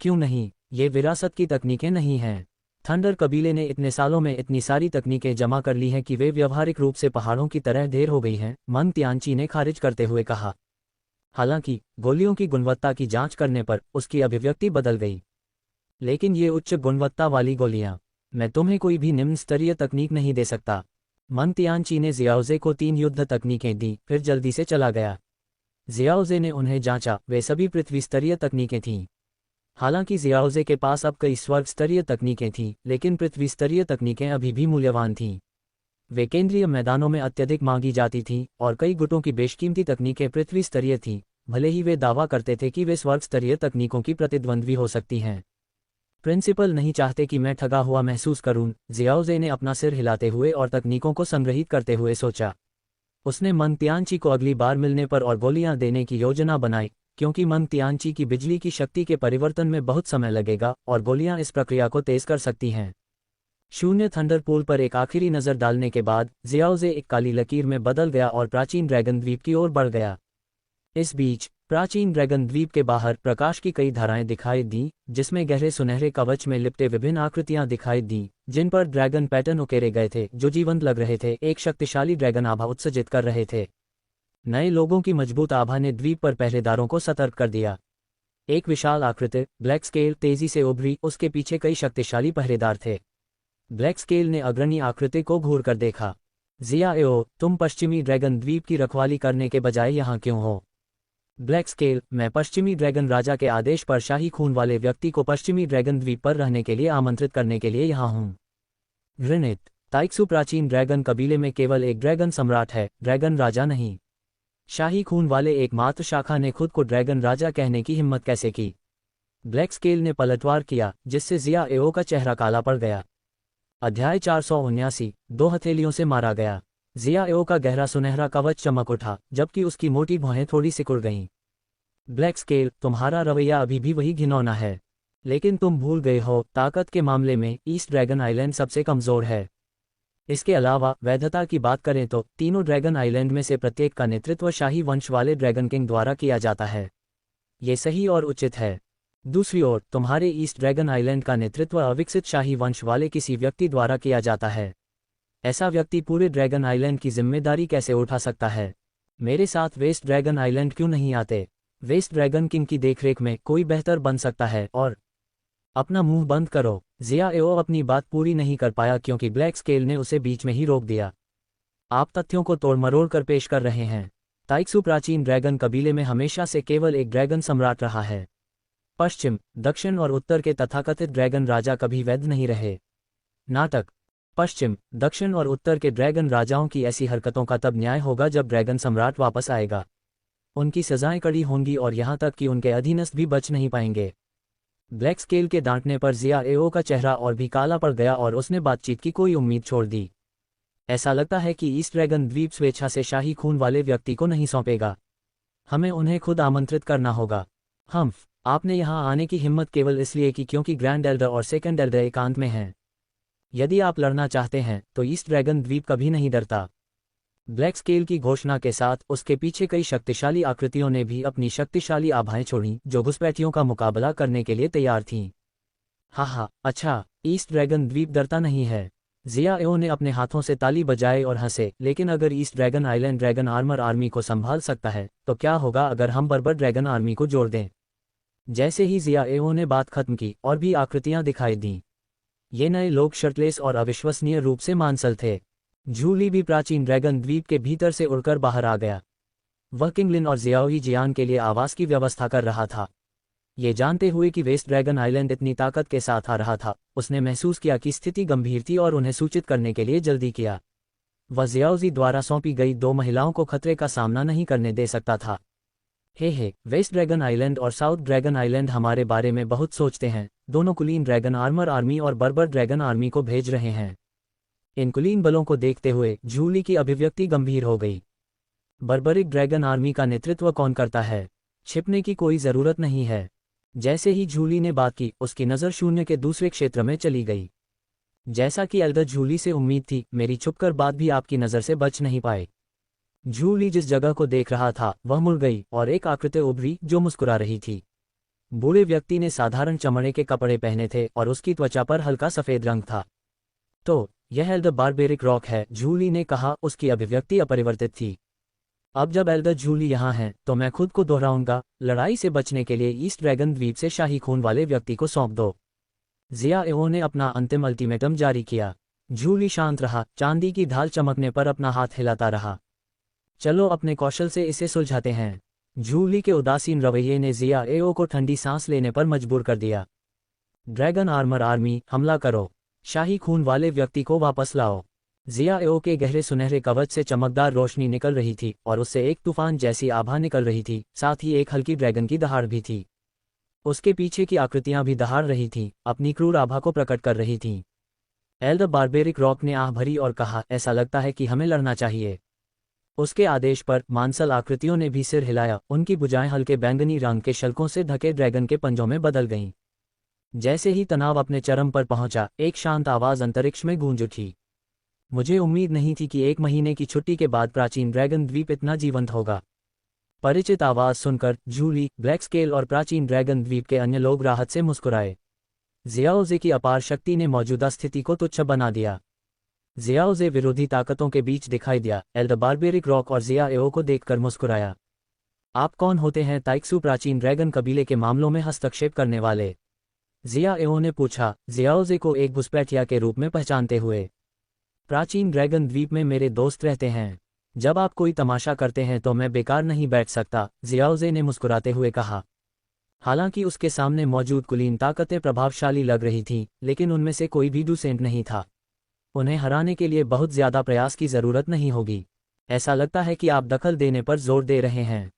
S1: क्यों नहीं, ये विरासत की तकनीकें नहीं हैं। थंडर कबीले ने इतने सालों में इतनी सारी तकनीकें जमा कर ली हैं कि वे व्यावहारिक रूप से पहाड़ों की तरह ढेर हो गई हैं, मन तियानची ने खारिज करते हुए कहा। हालांकि गोलियों की गुणवत्ता की जांच करने पर उसकी अभिव्यक्ति बदल गई। लेकिन ये उच्च गुणवत्ता वाली गोलियां, मैं तुम्हें कोई भी निम्न स्तरीय तकनीक नहीं दे सकता। मन तियानची ने जियाओ जे को 3 युद्ध तकनीकें दी, फिर जल्दी से चला गया। जियाओ जे ने उन्हें जांचा, वे सभी पृथ्वी स्तरीय तकनीकें थीं। हालांकि जियाओ जे के पास अब कई स्वर्ग स्तरीय तकनीकें थीं, लेकिन पृथ्वी स्तरीय तकनीकें अभी भी मूल्यवान थीं। वे केंद्रीय मैदानों में अत्यधिक मांगी जाती थीं और कई गुटों की बेशकीमती तकनीकें पृथ्वी स्तरीय थीं, भले ही वे दावा करते थे कि वे स्वर्ग स्तरीय तकनीकों की प्रतिद्वंद्वी हो सकती हैं। प्रिंसिपल नहीं चाहते कि मैं ठगा हुआ महसूस करूं, जियाओजे ने अपना सिर हिलाते हुए और तकनीकों को संग्रहित करते हुए सोचा। उसने मंग तियानची को अगली बार मिलने पर और गोलियां देने की योजना बनाई, क्योंकि मंग तियानची की बिजली की शक्ति के परिवर्तन में बहुत समय लगेगा और गोलियां इस प्रक्रिया को तेज कर सकती हैं। शून्य थंडरपूल पर एक आखिरी नज़र डालने के बाद जियाओजे एक काली लकीर में बदल गया और प्राचीन ड्रैगन द्वीप की ओर बढ़ गया। इस बीच प्राचीन ड्रैगन द्वीप के बाहर प्रकाश की कई धाराएं दिखाई दीं, जिसमें गहरे सुनहरे कवच में लिपटे विभिन्न आकृतियां दिखाई दीं, जिन पर ड्रैगन पैटर्न उकेरे गए थे जो जीवंत लग रहे थे, एक शक्तिशाली ड्रैगन आभा उत्सर्जित कर रहे थे। नए लोगों की मजबूत आभा ने द्वीप पर पहरेदारों को सतर्क कर दिया। एक विशाल आकृति ब्लैक स्केल तेजी से उभरी, उसके पीछे कई शक्तिशाली पहरेदार थे। ब्लैक स्केल ने अग्रणी आकृति को घूर कर देखा। जियाओ, तुम पश्चिमी ड्रैगन द्वीप की रखवाली करने के बजाय यहाँ क्यों हो? ब्लैक स्केल, मैं पश्चिमी ड्रैगन राजा के आदेश पर शाही खून वाले व्यक्ति को पश्चिमी ड्रैगन द्वीप पर रहने के लिए आमंत्रित करने के लिए यहाँ हूँ। घृणित, ताइक्सू प्राचीन ड्रैगन कबीले में केवल एक ड्रैगन सम्राट है, ड्रैगन राजा नहीं। शाही खून वाले एकमात्र शाखा ने खुद को ड्रैगन राजा कहने की हिम्मत कैसे की? ब्लैक स्केल ने पलटवार किया, जिससे जियाओ का चेहरा काला पड़ गया। अध्याय 479, 2 हथेलियों से मारा गया। जियाओ का गहरा सुनहरा कवच चमक उठा, जबकि उसकी मोटी भौहें थोड़ी सिकुड़ गईं। ब्लैक स्केल, तुम्हारा रवैया अभी भी वही घिनौना है, लेकिन तुम भूल गए हो, ताकत के मामले में ईस्ट ड्रैगन आइलैंड सबसे कमजोर है। इसके अलावा वैधता की बात करें तो तीनों ड्रैगन आइलैंड में से प्रत्येक का नेतृत्व शाही वंश वाले ड्रैगन किंग द्वारा किया जाता है। ये सही और उचित है। दूसरी ओर तुम्हारे ईस्ट ड्रैगन आइलैंड का नेतृत्व अविकसित शाही वंश वाले किसी व्यक्ति द्वारा किया जाता है। ऐसा व्यक्ति पूरे ड्रैगन आइलैंड की जिम्मेदारी कैसे उठा सकता है? मेरे साथ वेस्ट ड्रैगन आइलैंड क्यों नहीं आते? वेस्ट ड्रैगन किंग की देखरेख में कोई बेहतर बन सकता है। और अपना मुंह बंद करो। जियाओ अपनी बात पूरी नहीं कर पाया क्योंकि ब्लैक स्केल ने उसे बीच में ही रोक दिया। आप तथ्यों को तोड़मरोड़ कर पेश कर रहे हैं। ताइक्सू प्राचीन ड्रैगन कबीले में हमेशा से केवल एक ड्रैगन सम्राट रहा है। पश्चिम, दक्षिण और उत्तर के तथाकथित ड्रैगन राजा कभी वैध नहीं रहे। नाटक। पश्चिम, दक्षिण और उत्तर के ड्रैगन राजाओं की ऐसी हरकतों का तब न्याय होगा जब ड्रैगन सम्राट वापस आएगा। उनकी सजाएं कड़ी होंगी और यहाँ तक कि उनके अधीनस्थ भी बच नहीं पाएंगे। ब्लैक स्केल के डांटने पर जियाओ का चेहरा और भी काला पड़ गया और उसने बातचीत की कोई उम्मीद छोड़ दी। ऐसा लगता है कि ईस्ट ड्रैगन द्वीप स्वेच्छा से शाही खून वाले व्यक्ति को नहीं सौंपेगा। हमें उन्हें खुद आमंत्रित करना होगा। हम्फ, आपने यहाँ आने की हिम्मत केवल इसलिए की क्योंकि ग्रैंड एल्डर और सेकंड एल्डर एकांत में हैं। यदि आप लड़ना चाहते हैं तो ईस्ट ड्रैगन द्वीप कभी नहीं डरता। ब्लैक स्केल की घोषणा के साथ उसके पीछे कई शक्तिशाली आकृतियों ने भी अपनी शक्तिशाली आभाएं छोड़ीं जो घुसपैठियों का मुकाबला करने के लिए तैयार थीं। हा, अच्छा, ईस्ट ड्रैगन द्वीप डरता नहीं है। जियाओ ने अपने हाथों से ताली बजाए और हंसे। लेकिन अगर east dragon island dragon armour army को संभाल सकता है तो क्या होगा अगर हम बर्बर ड्रैगन आर्मी को जोड़ दें? जैसे ही जियाओ ने बात खत्म की और भी आकृतियां दिखाई दीं। ये नए लोग शर्टलेस और अविश्वसनीय रूप से मांसल थे। जूली भी प्राचीन ड्रैगन द्वीप के भीतर से उड़कर बाहर आ गया। वह किंगलिन और जियाओई जियान के लिए आवास की व्यवस्था कर रहा था। ये जानते हुए कि वेस्ट ड्रैगन आइलैंड इतनी ताकत के साथ आ रहा था, उसने महसूस किया कि स्थिति गंभीर थी और उन्हें सूचित करने के लिए जल्दी किया। वह जियाओजी द्वारा सौंपी गई 2 महिलाओं को खतरे का सामना नहीं करने दे सकता था। हे, वेस्ट ड्रैगन आइलैंड और साउथ ड्रैगन आइलैंड हमारे बारे में बहुत सोचते हैं। दोनों कुलीन ड्रैगन आर्मर आर्मी और बर्बर ड्रैगन आर्मी को भेज रहे हैं। इन कुलीन बलों को देखते हुए जूली की अभिव्यक्ति गंभीर हो गई। बर्बरिक ड्रैगन आर्मी का नेतृत्व कौन करता है? छिपने की कोई जरूरत नहीं है। जैसे ही जूली ने बात की, उसकी नज़र शून्य के दूसरे क्षेत्र में चली गई। जैसा कि एल्डर जूली से उम्मीद थी, मेरी छुपकर बात भी आपकी नज़र से बच नहीं पाए। जूली जिस जगह को देख रहा था वह मुड़ गई और एक आकृति उभरी जो मुस्कुरा रही थी। बूढ़े व्यक्ति ने साधारण चमड़े के कपड़े पहने थे और उसकी त्वचा पर हल्का सफेद रंग था। तो यह एल्डर बारबेरिक रॉक है, जूली ने कहा। उसकी अभिव्यक्ति अपरिवर्तित थी। अब जब एल्डर जूली यहाँ हैं तो मैं खुद को दोहराऊंगा। लड़ाई से बचने के लिए ईस्ट ड्रैगन द्वीप से शाही खून वाले व्यक्ति को सौंप दो। जियाओ ने अपना अंतिम अल्टीमेटम जारी किया। जूली शांत रहा, चांदी की ढाल चमकने पर अपना हाथ हिलाता रहा। चलो अपने कौशल से इसे सुलझाते हैं। जूली के उदासीन रवैये ने जियाओ को ठंडी सांस लेने पर मजबूर कर दिया। ड्रैगन आर्मर आर्मी, हमला करो। शाही खून वाले व्यक्ति को वापस लाओ। जियाओ के गहरे सुनहरे कवच से चमकदार रोशनी निकल रही थी और उससे एक तूफान जैसी आभा निकल रही थी, साथ ही एक हल्की ड्रैगन की दहाड़ भी थी। उसके पीछे की आकृतियां भी दहाड़ रही थीं, अपनी क्रूर आभा को प्रकट कर रही थीं। एल्डर बारबेरिक रॉक ने आह भरी और कहा, ऐसा लगता है कि हमें लड़ना चाहिए। उसके आदेश पर मांसल आकृतियों ने भी सिर हिलाया, उनकी भुजाएं हल्के बैंगनी रंग के शल्कों से ढके ड्रैगन के पंजों में बदल गईं। जैसे ही तनाव अपने चरम पर पहुंचा, एक शांत आवाज अंतरिक्ष में गूंज उठी। मुझे उम्मीद नहीं थी कि 1 महीने की छुट्टी के बाद प्राचीन ड्रैगन द्वीप इतना जीवंत होगा। परिचित आवाज सुनकर जूली, ब्लैक स्केल और प्राचीन ड्रैगन द्वीप के अन्य लोग राहत से मुस्कुराए। जियाओजे की अपार शक्ति ने मौजूदा स्थिति को तुच्छ बना दिया। जियाओजे विरोधी ताकतों के बीच दिखाई दिया। एल्डर बारबेरिक रॉक और जियाओ को देखकर मुस्कुराया। आप कौन होते हैं? ताइक्सू प्राचीन ड्रैगन कबीले के मामलों में हस्तक्षेप करने वाले, जियाओ ने पूछा, जियाओजे को एक घुसपैठिया के रूप में पहचानते हुए। प्राचीन ड्रैगन द्वीप में मेरे दोस्त रहते हैं। जब आप कोई तमाशा करते हैं तो मैं बेकार नहीं बैठ सकता, जियाओजे ने मुस्कुराते हुए कहा। हालांकि उसके सामने मौजूद कुलीन ताकतें प्रभावशाली लग रही थीं, लेकिन उनमें से कोई भी डुसेंट नहीं था। उन्हें हराने के लिए बहुत ज्यादा प्रयास की जरूरत नहीं होगी। ऐसा लगता है कि आप दखल देने पर जोर दे रहे हैं।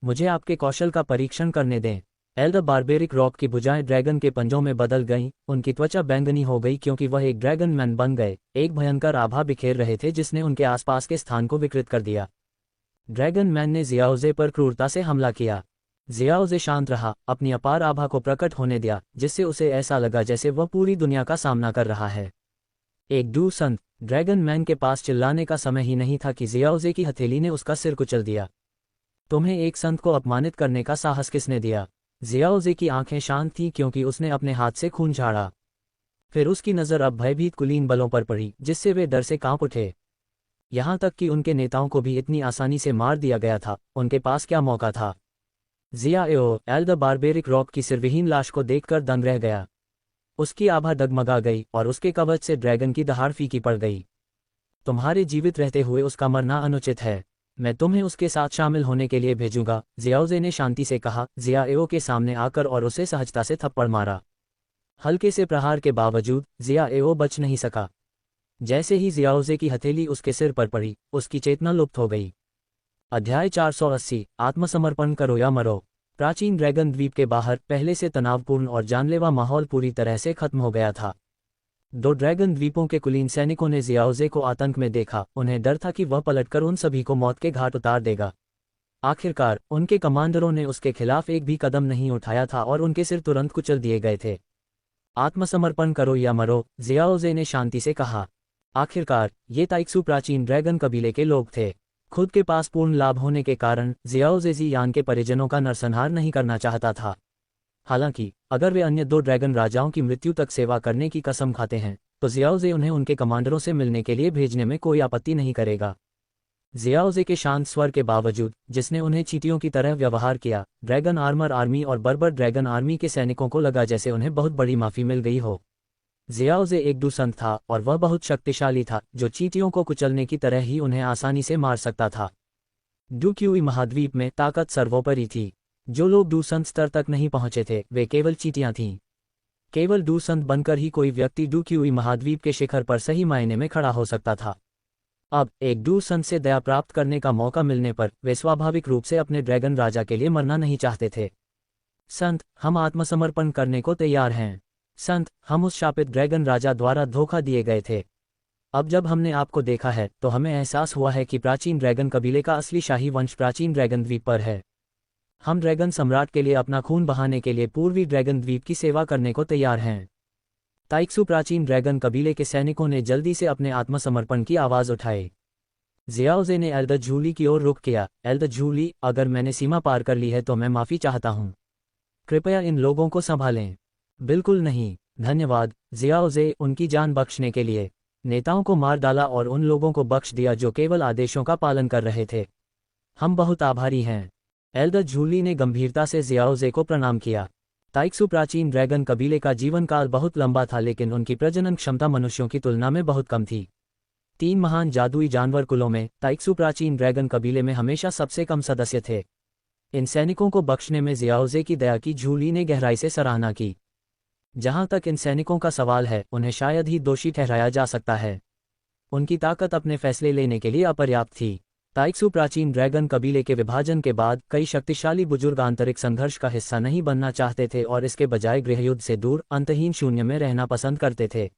S1: मुझे आपके कौशल का परीक्षण करने दें। एल्डर बारबेरिक रॉक की भुजाएं ड्रैगन के पंजों में बदल गईं, उनकी त्वचा बैंगनी हो गई क्योंकि वह एक ड्रैगन मैन बन गए। एक भयंकर आभा बिखेर रहे थे जिसने उनके आसपास के स्थान को विकृत कर दिया। ड्रैगन मैन ने जियाओजे पर क्रूरता से हमला किया। जियाओजे शांत रहा, अपनी अपार आभा को प्रकट होने दिया, जिससे उसे ऐसा लगा जैसे वह पूरी दुनिया का सामना कर रहा है। एक डू संत, ड्रैगन मैन के पास चिल्लाने का समय ही नहीं था कि जियाओजे की हथेली ने उसका सिर कुचल दिया। तुम्हें एक संत को अपमानित करने का साहस किसने दिया? जियाओजे की आंखें शांत थीं क्योंकि उसने अपने हाथ से खून झाड़ा। फिर उसकी नज़र अब भयभीत कुलीन बलों पर पड़ी, जिससे वे डर से कांप उठे। यहां तक कि उनके नेताओं को भी इतनी आसानी से मार दिया गया था। उनके पास क्या मौका था? जियाओ एल्डर बारबेरिक रॉक की सिरविहीन लाश को देखकर दंग रह गया। उसकी आभा डगमगा गई और उसके कवच से ड्रैगन की दहाड़ फीकी पड़ गई। तुम्हारे जीवित रहते हुए उसका मरना अनुचित है। मैं तुम्हें उसके साथ शामिल होने के लिए भेजूंगा, जियाओजे ने शांति से कहा। जियाओ के सामने आकर और उसे सहजता से थप्पड़ मारा। हल्के से प्रहार के बावजूद जियाओ बच नहीं सका। जैसे ही जियाओजे की हथेली उसके सिर पर पड़ी, उसकी चेतना लुप्त हो गई। अध्याय 480, आत्मसमर्पण करो या मरो। प्राचीन ड्रैगन द्वीप के बाहर पहले से तनावपूर्ण और जानलेवा माहौल पूरी तरह से खत्म हो गया था। दो ड्रैगन द्वीपों के कुलीन सैनिकों ने जियाओजे को आतंक में देखा। उन्हें डर था कि वह पलटकर उन सभी को मौत के घाट उतार देगा। आखिरकार उनके कमांडरों ने उसके खिलाफ एक भी कदम नहीं उठाया था और उनके सिर तुरंत कुचल दिए गए थे। आत्मसमर्पण करो या मरो, जियाओजे ने शांति से कहा। आखिरकार ये ताइक्सू प्राचीन ड्रैगन कबीले के लोग थे। खुद के पास पूर्ण लाभ होने के कारण जियाओजे जियान के परिजनों का नरसंहार नहीं करना चाहता था। हालांकि अगर वे अन्य 2 ड्रैगन राजाओं की मृत्यु तक सेवा करने की कसम खाते हैं, तो जियाओजे उन्हें उनके कमांडरों से मिलने के लिए भेजने में कोई आपत्ति नहीं करेगा। जियाओजे के शांत स्वर के बावजूद, जिसने उन्हें चींटियों की तरह व्यवहार किया, ड्रैगन आर्मर आर्मी और बर्बर ड्रैगन आर्मी के सैनिकों को लगा जैसे उन्हें बहुत बड़ी माफी मिल गई हो। जियाओजे एक डुसंत था और वह बहुत शक्तिशाली था, जो चींटियों को कुचलने की तरह ही उन्हें आसानी से मार सकता था। डुक्यूई महाद्वीप में ताकत सर्वोपरि थी। जो लोग डूसंत स्तर तक नहीं पहुंचे थे, वे केवल चींटियां थीं। केवल डूसंत बनकर ही कोई व्यक्ति डुक्यूई महाद्वीप के शिखर पर सही मायने में खड़ा हो सकता था। अब एक डूसंत से दया प्राप्त करने का मौका मिलने पर वे स्वाभाविक रूप से अपने ड्रैगन राजा के लिए मरना नहीं चाहते थे। संत, हम आत्मसमर्पण करने को तैयार हैं। संत, हम उस शापित ड्रैगन राजा द्वारा धोखा दिए गए थे। अब जब हमने आपको देखा है तो हमें एहसास हुआ है कि प्राचीन ड्रैगन कबीले का असली शाही वंश प्राचीन ड्रैगन द्वीप पर है। हम ड्रैगन सम्राट के लिए अपना खून बहाने के लिए पूर्वी ड्रैगन द्वीप की सेवा करने को तैयार हैं। ताइक्सू प्राचीन ड्रैगन कबीले के सैनिकों ने जल्दी से अपने आत्मसमर्पण की आवाज उठाई। जियाओजे ने एल्डर जूली की ओर रुख किया। एल्डर जूली, अगर मैंने सीमा पार कर ली है तो मैं माफी चाहता हूँ। कृपया इन लोगों को संभालें। बिल्कुल नहीं, धन्यवाद जियाओजे, उनकी जान बख्शने के लिए। नेताओं को मार डाला और उन लोगों को बख्श दिया जो केवल आदेशों का पालन कर रहे थे। हम बहुत आभारी हैं। एल्डर जूली ने गंभीरता से जियाओजे को प्रणाम किया। ताइक्सू प्राचीन ड्रैगन कबीले का जीवन काल बहुत लंबा था, लेकिन उनकी प्रजनन क्षमता मनुष्यों की तुलना में बहुत कम थी। 3 महान जादुई जानवर कुलों में ताइक्सू प्राचीन ड्रैगन कबीले में हमेशा सबसे कम सदस्य थे। इन सैनिकों को बख्शने में जियाओजे की दया की जूली ने गहराई से सराहना की। जहां तक इन सैनिकों का सवाल है, उन्हें शायद ही दोषी ठहराया जा सकता है। उनकी ताकत अपने फैसले लेने के लिए अपर्याप्त थी। ताइक्सू प्राचीन ड्रैगन कबीले के विभाजन के बाद कई शक्तिशाली बुजुर्ग आंतरिक संघर्ष का हिस्सा नहीं बनना चाहते थे और इसके बजाय गृहयुद्ध से दूर अंतहीन शून्य में रहना पसंद करते थे।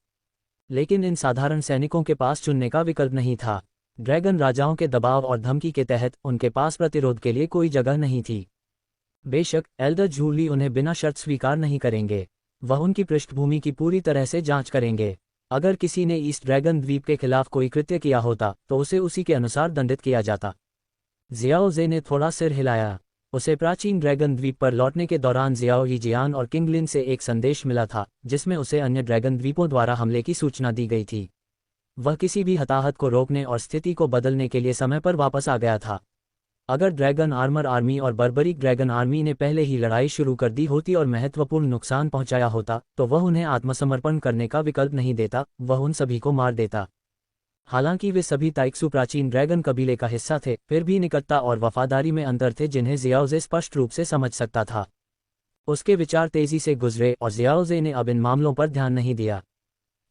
S1: लेकिन इन साधारण सैनिकों के पास चुनने का विकल्प नहीं था। ड्रैगन राजाओं के दबाव और धमकी के तहत उनके पास प्रतिरोध के लिए कोई जगह नहीं थी। बेशक एल्डर जूली उन्हें बिना शर्त स्वीकार नहीं करेंगे, वह उनकी पृष्ठभूमि की पूरी तरह से जांच करेंगे। अगर किसी ने ईस्ट ड्रैगन द्वीप के खिलाफ कोई कृत्य किया होता तो उसे उसी के अनुसार दंडित किया जाता। जियाओ जे ने थोड़ा सिर हिलाया। उसे प्राचीन ड्रैगन द्वीप पर लौटने के दौरान जियाओ यीजियान और किंगलिन से एक संदेश मिला था जिसमें उसे अन्य ड्रैगन द्वीपों द्वारा हमले की सूचना दी गई थी। वह किसी भी हताहत को रोकने और स्थिति को बदलने के लिए समय पर वापस आ गया था। अगर ड्रैगन आर्मर आर्मी और बर्बरिक ड्रैगन आर्मी ने पहले ही लड़ाई शुरू कर दी होती और महत्वपूर्ण नुकसान पहुंचाया होता तो वह उन्हें आत्मसमर्पण करने का विकल्प नहीं देता, वह उन सभी को मार देता। हालांकि वे सभी ताइक्सू प्राचीन ड्रैगन कबीले का हिस्सा थे, फिर भी निकटता और वफादारी में अंतर थे जिन्हें जियाओजे स्पष्ट रूप से समझ सकता था। उसके विचार तेजी से गुजरे और जियाओजे ने अब इन मामलों पर ध्यान नहीं दिया।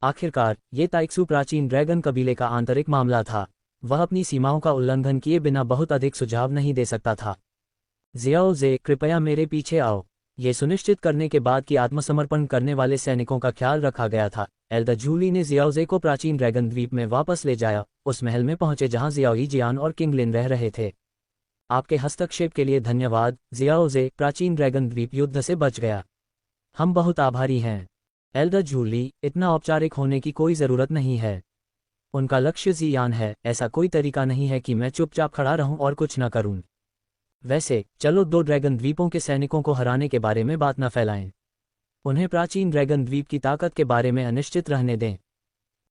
S1: आखिरकार ये ताइक्सू प्राचीन ड्रैगन कबीले का आंतरिक मामला था। वह अपनी सीमाओं का उल्लंघन किए बिना बहुत अधिक सुझाव नहीं दे सकता था। जियाओ जे, कृपया मेरे पीछे आओ। ये सुनिश्चित करने के बाद कि आत्मसमर्पण करने वाले सैनिकों का ख्याल रखा गया था, एल्डर जूली ने जियाओ जे को प्राचीन ड्रैगन द्वीप में वापस ले जाया, उस महल में पहुंचे जहां जियाओ यीजियान और किंगलिन रह रहे थे। आपके हस्तक्षेप के लिए धन्यवाद जियाओ जे, प्राचीन ड्रैगन द्वीप युद्ध से बच गया। हम बहुत आभारी हैं। एल्डर जूली, इतना औपचारिक होने की कोई ज़रूरत नहीं है। उनका लक्ष्य जियान है, ऐसा कोई तरीका नहीं है कि मैं चुपचाप खड़ा रहूं और कुछ न करूं। वैसे चलो 2 ड्रैगन द्वीपों के सैनिकों को हराने के बारे में बात न फैलाएं। उन्हें प्राचीन ड्रैगन द्वीप की ताकत के बारे में अनिश्चित रहने दें।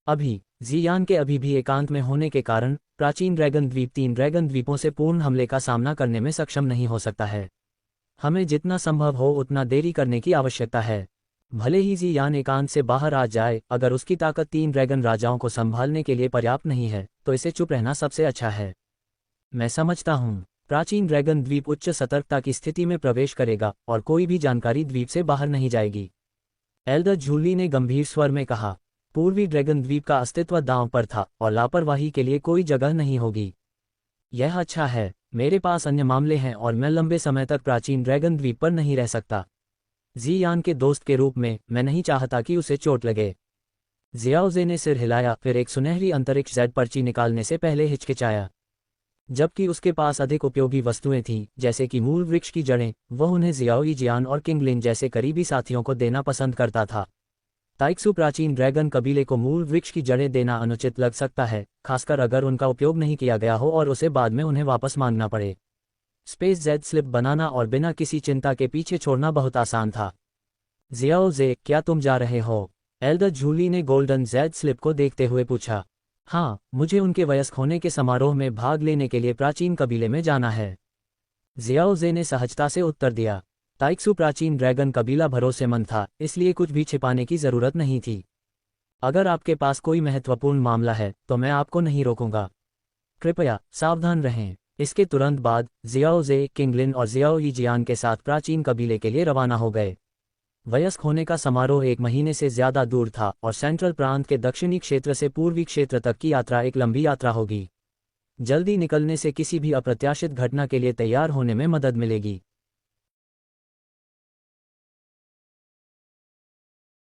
S1: अभी जियान के अभी भी एकांत में होने के कारण प्राचीन ड्रैगन द्वीप 3 ड्रैगन द्वीपों से पूर्ण हमले का सामना करने में सक्षम नहीं हो सकता है। हमें जितना संभव हो उतना देरी करने की आवश्यकता है। भले ही जियान एकांत से बाहर आ जाए, अगर उसकी ताकत 3 ड्रैगन राजाओं को संभालने के लिए पर्याप्त नहीं है तो इसे चुप रहना सबसे अच्छा है। मैं समझता हूँ। प्राचीन ड्रैगन द्वीप उच्च सतर्कता की स्थिति में प्रवेश करेगा और कोई भी जानकारी द्वीप से बाहर नहीं जाएगी। एल्डर जूली ने गंभीर स्वर में कहा। पूर्वी ड्रैगन द्वीप का अस्तित्व दांव पर था और लापरवाही के लिए कोई जगह नहीं होगी। यह अच्छा है। मेरे पास अन्य मामले हैं और मैं लंबे समय तक प्राचीन ड्रैगन द्वीप पर नहीं रह सकता। जियान के दोस्त के रूप में मैं नहीं चाहता कि उसे चोट लगे। जियाओजे ने सिर हिलाया, फिर एक सुनहरी अंतरिक्ष जेड पर्ची निकालने से पहले हिचकिचाया। जबकि उसके पास अधिक उपयोगी वस्तुएं थीं, जैसे कि मूल वृक्ष की जड़ें, वह उन्हें जियाओ यीजियान और किंगलिन जैसे करीबी साथियों को देना पसंद करता था। ताइक्सू प्राचीन ड्रैगन कबीले को मूल वृक्ष की जड़ें देना अनुचित लग सकता है, खासकर अगर उनका उपयोग नहीं किया गया हो और उसे बाद में उन्हें वापस मांगना पड़े। स्पेस जेड स्लिप बनाना और बिना किसी चिंता के पीछे छोड़ना बहुत आसान था। जियाओ जे, क्या तुम जा रहे हो? एल्डर जूली ने गोल्डन जेड स्लिप को देखते हुए पूछा। हाँ, मुझे उनके वयस्क होने के समारोह में भाग लेने के लिए प्राचीन कबीले में जाना है। जियाओ जे ने सहजता से उत्तर दिया। ताइक्सू प्राचीन ड्रैगन कबीला भरोसेमंद था, इसलिए कुछ भी छिपाने की जरूरत नहीं थी। अगर आपके पास कोई महत्वपूर्ण मामला है तो मैं आपको नहीं रोकूंगा। कृपया सावधान रहें। इसके तुरंत बाद जियाओ जे, किंगलिन और जियाओ यीजियान के साथ प्राचीन कबीले के लिए रवाना हो गए। वयस्क होने का समारोह 1 महीने से ज्यादा दूर था और सेंट्रल प्रांत के दक्षिणी क्षेत्र से पूर्वी क्षेत्र तक की यात्रा एक लंबी यात्रा होगी। जल्दी निकलने से किसी भी अप्रत्याशित घटना के लिए तैयार होने में मदद मिलेगी।